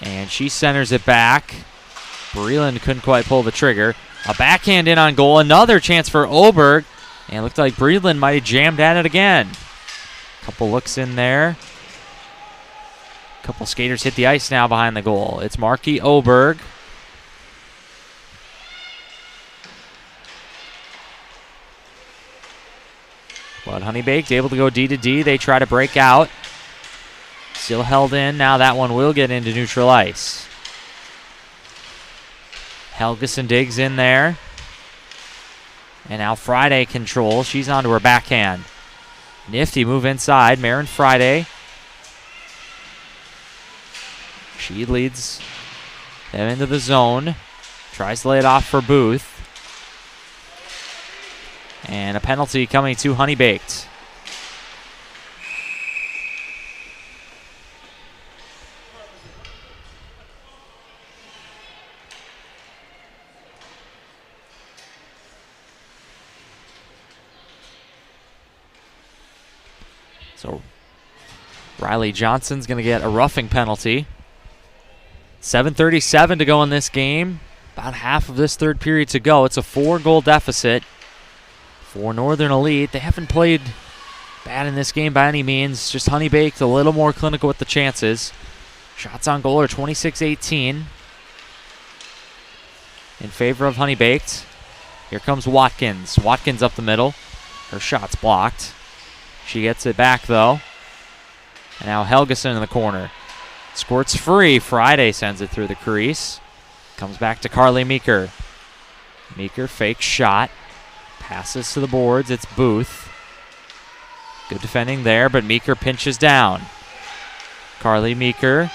And she centers it back. Breland couldn't quite pull the trigger. A backhand in on goal. Another chance for Oberg. And it looked like Breland might have jammed at it again. Couple looks in there. Couple skaters hit the ice now behind the goal. It's Marky Oberg. But HoneyBaked able to go D to D. They try to break out. Still held in. Now that one will get into neutral ice. Helgeson digs in there. And now Friday controls. She's onto her backhand. Nifty move inside. Marin Friday. She leads them into the zone. Tries to lay it off for Booth. And a penalty coming to HoneyBaked. So Riley Johnson's going to get a roughing penalty. 7:37 to go in this game. About half of this third period to go. It's a 4-goal deficit for Northern Elite. They haven't played bad in this game by any means. Just HoneyBaked a little more clinical with the chances. Shots on goal are 26-18 in favor of HoneyBaked. Here comes Watkins. Watkins up the middle. Her shot's blocked. She gets it back, though. And now Helgeson in the corner. Squirts free. Friday sends it through the crease. Comes back to Carly Meeker. Meeker fake shot. Passes to the boards. It's Booth. Good defending there, but Meeker pinches down. Carly Meeker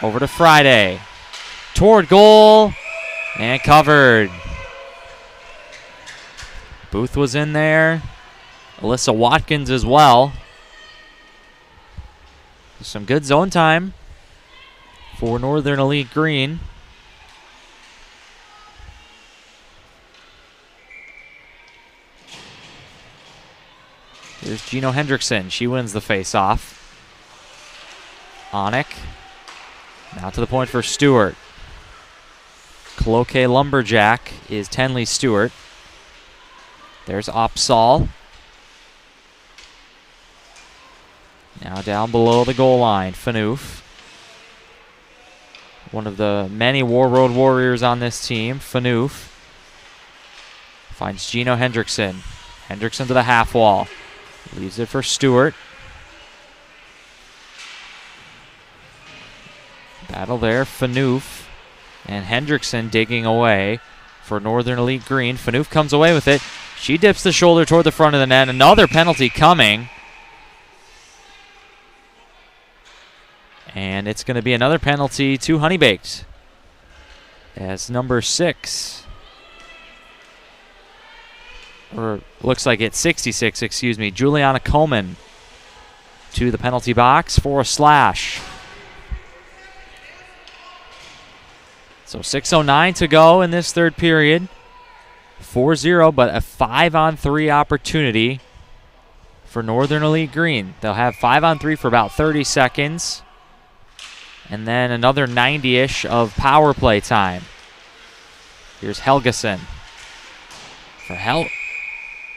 over to Friday. Toward goal. And covered. Booth was in there. Alyssa Watkins as well. Some good zone time for Northern Elite Green. Here's Gino Hendrickson. She wins the face-off. Onik. Now to the point for Stewart. Cloquet Lumberjack is Tenley Stewart. There's Opsal. Now down below the goal line, Phaneuf. One of the many War Road Warriors on this team, Phaneuf. Finds Gino Hendrickson. Hendrickson to the half wall. Leaves it for Stewart. Battle there, Phaneuf and Hendrickson digging away for Northern Elite Green. Phaneuf comes away with it. She dips the shoulder toward the front of the net. Another penalty coming. And it's going to be another penalty to HoneyBaked. As number 6, or looks like it's 66, excuse me, Juliana Coleman to the penalty box for a slash. So 6:09 to go in this third period. 4-0, but a 5-on-3 opportunity for Northern Elite Green. They'll have 5-on-3 for about 30 seconds. And then another 90-ish of power play time. Here's Helgeson. For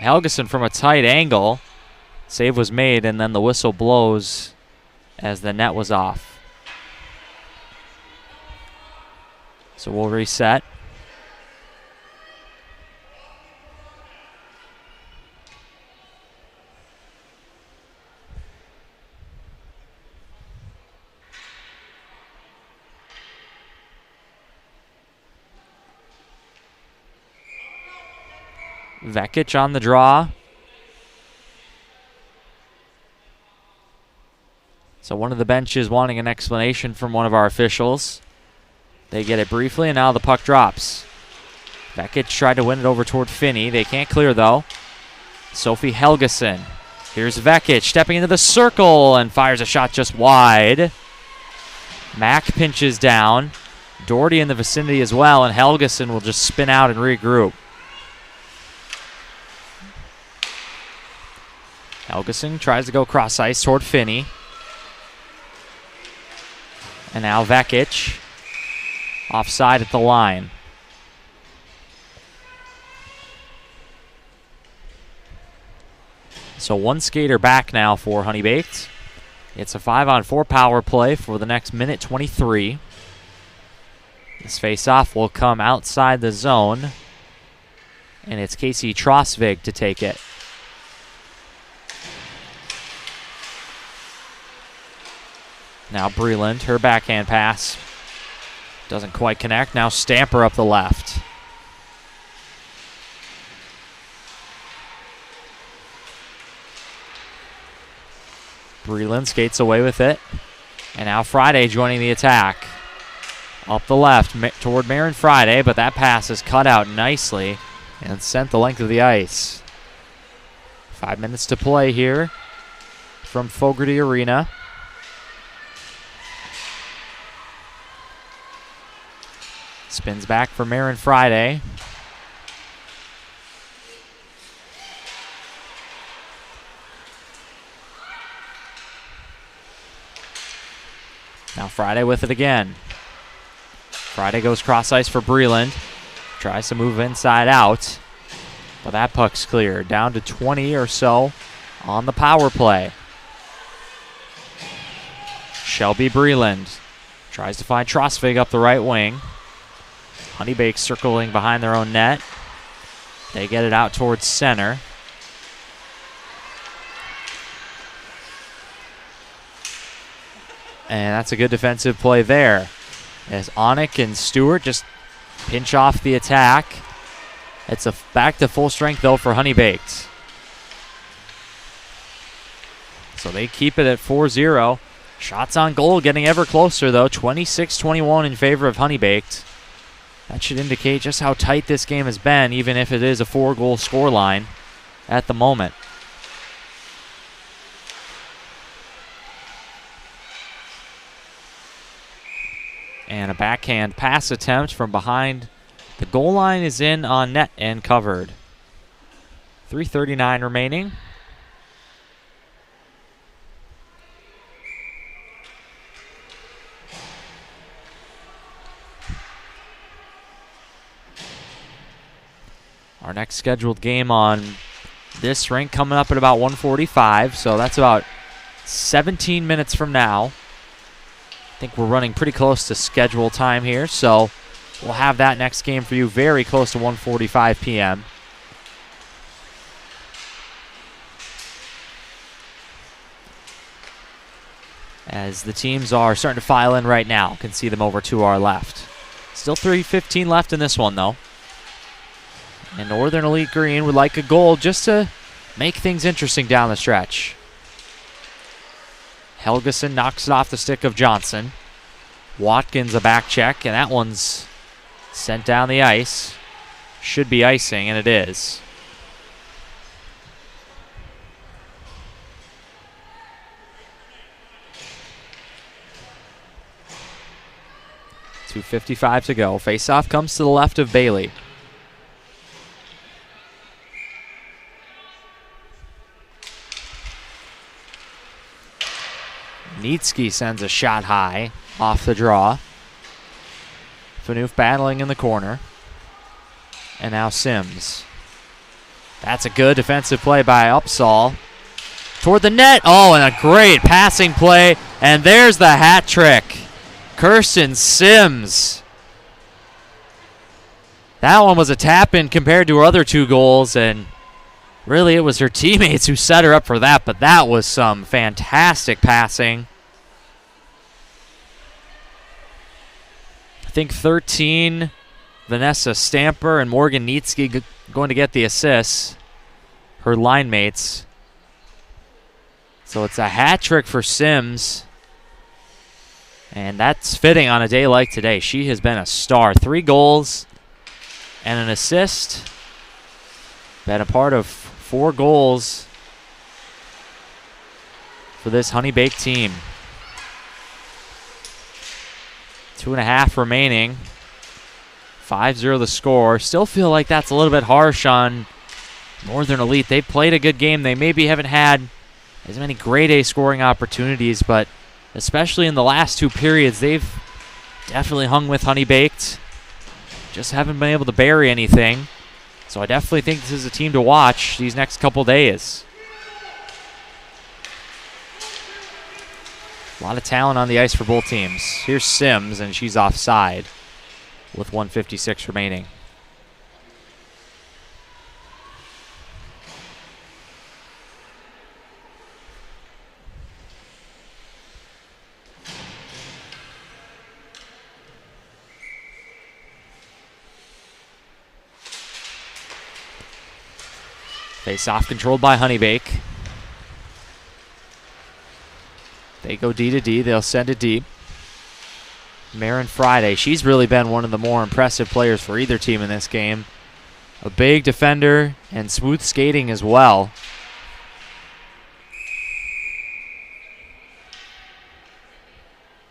Helgeson from a tight angle. Save was made, and then the whistle blows as the net was off. So we'll reset. Vekic on the draw. So one of the benches wanting an explanation from one of our officials. They get it briefly, and now the puck drops. Vekic tried to win it over toward Finney. They can't clear, though. Sophie Helgeson. Here's Vekic stepping into the circle and fires a shot just wide. Mack pinches down. Doherty in the vicinity as well, and Helgeson will just spin out and regroup. Helgeson tries to go cross ice toward Finney. And now Vekic offside at the line. So one skater back now for HoneyBaked. It's a 5-on-4 power play for the next minute 23. This face-off will come outside the zone. And it's Casey Trosvig to take it. Now Breland, her backhand pass. Doesn't quite connect. Now Stamper up the left. Breland skates away with it. And now Friday joining the attack. Up the left toward Marin Friday, but that pass is cut out nicely and sent the length of the ice. 5 minutes to play here from Fogarty Arena. Spins back for Marin Friday. Now Friday with it again. Friday goes cross ice for Breland. Tries to move inside out. But that puck's clear. Down to 20 or so on the power play. Shelby Breland tries to find Trosvig up the right wing. HoneyBaked circling behind their own net. They get it out towards center. And that's a good defensive play there. As Onik and Stewart just pinch off the attack. It's back to full strength, though, for HoneyBaked. So they keep it at 4-0. Shots on goal getting ever closer, though. 26-21 in favor of HoneyBaked. That should indicate just how tight this game has been, even if it is a 4-goal scoreline at the moment. And a backhand pass attempt from behind the goal line is in on net and covered. 3:39 remaining. Our next scheduled game on this rink coming up at about 1:45, so that's about 17 minutes from now. I think we're running pretty close to schedule time here, so we'll have that next game for you very close to 1:45 p.m. As the teams are starting to file in right now. Can see them over to our left. Still 3:15 left in this one, though. And Northern Elite Green would like a goal just to make things interesting down the stretch. Helgeson knocks it off the stick of Johnson. Watkins a back check, and that one's sent down the ice. Should be icing, and it is. .255 to go. Face-off comes to the left of Bailey. Nitsky sends a shot high off the draw. Phaneuf battling in the corner. And now Sims. That's a good defensive play by Upsall. Toward the net. Oh, and a great passing play. And there's the hat trick. Kirsten Sims. That one was a tap-in compared to her other two goals, and really it was her teammates who set her up for that, but that was some fantastic passing. I think 13, Vanessa Stamper and Morgan Nitsky going to get the assists, her line mates. So it's a hat trick for Sims. And that's fitting on a day like today. She has been a star. 3 goals and an assist. Been a part of 4 goals for this HoneyBaked team. 2.5 remaining. 5-0 the score. Still feel like that's a little bit harsh on Northern Elite. They played a good game. They maybe haven't had as many grade A scoring opportunities, but especially in the last 2 periods, they've definitely hung with HoneyBaked. Just haven't been able to bury anything. So I definitely think this is a team to watch these next couple days. A lot of talent on the ice for both teams. Here's Sims, and she's offside with 1:56 remaining. Face-off controlled by HoneyBaked. They go D to D. They'll send it deep. Marin Friday, she's really been one of the more impressive players for either team in this game. A big defender and smooth skating as well.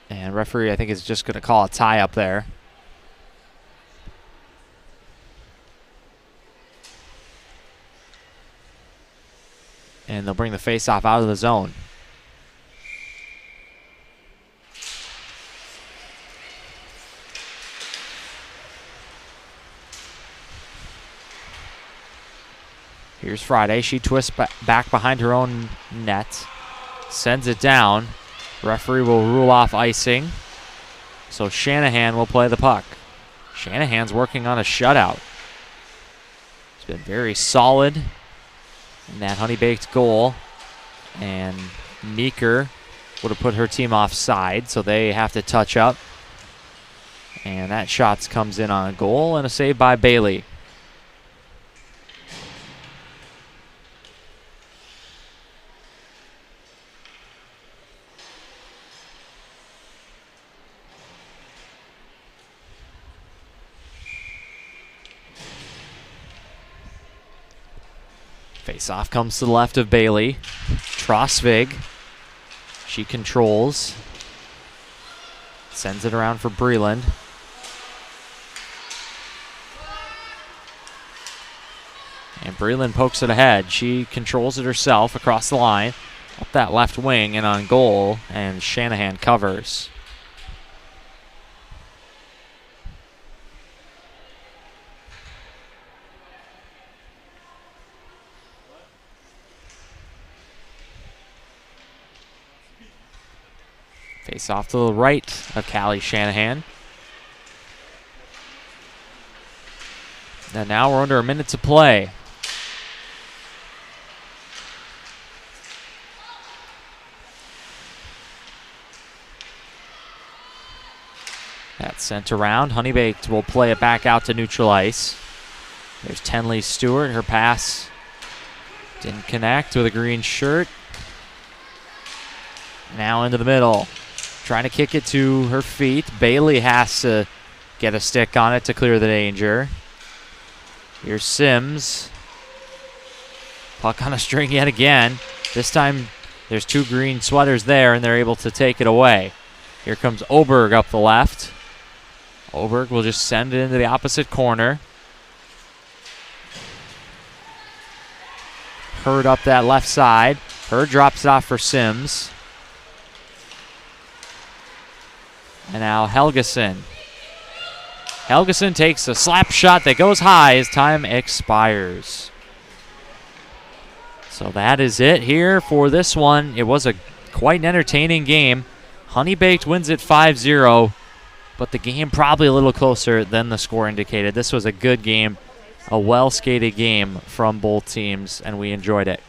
And referee, I think, is just going to call a tie up there. And they'll bring the face-off out of the zone. Here's Friday. She twists back behind her own net. Sends it down. Referee will rule off icing. So Shanahan will play the puck. Shanahan's working on a shutout. It's been very solid in that HoneyBaked goal. And Meeker would have put her team offside, so they have to touch up. And that shot comes in on a goal and a save by Bailey. Face-off comes to the left of Bailey. Trosvig. She controls. Sends it around for Breland. And Breland pokes it ahead. She controls it herself across the line. Up that left wing and on goal. And Shanahan covers. Face off to the right of Callie Shanahan. And now we're under a minute to play. That's sent around. HoneyBaked will play it back out to neutral ice. There's Tenley Stewart. Her pass didn't connect with a green shirt. Now into the middle. Trying to kick it to her feet. Bailey has to get a stick on it to clear the danger. Here's Sims. Puck on a string yet again. This time there's two green sweaters there, and they're able to take it away. Here comes Oberg up the left. Oberg will just send it into the opposite corner. Hurd up that left side. Hurd drops it off for Sims. And now Helgeson. Helgeson takes a slap shot that goes high as time expires. So that is it here for this one. It was a quite an entertaining game. HoneyBaked wins it 5-0, but the game probably a little closer than the score indicated. This was a good game, a well-skated game from both teams, and we enjoyed it.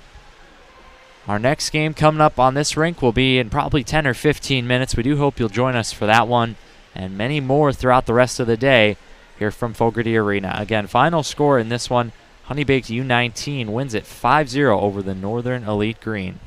Our next game coming up on this rink will be in probably 10 or 15 minutes. We do hope you'll join us for that one and many more throughout the rest of the day here from Fogarty Arena. Again, final score in this one, HoneyBaked U19 wins it 5-0 over the Northern Elite Green.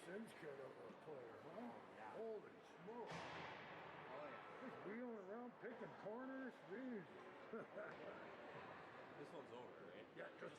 Sims got over a player, huh? Yeah. Holy smoke. Oh, yeah. Just wheeling around, picking corners. Jeez. This one's over, right? Yeah, just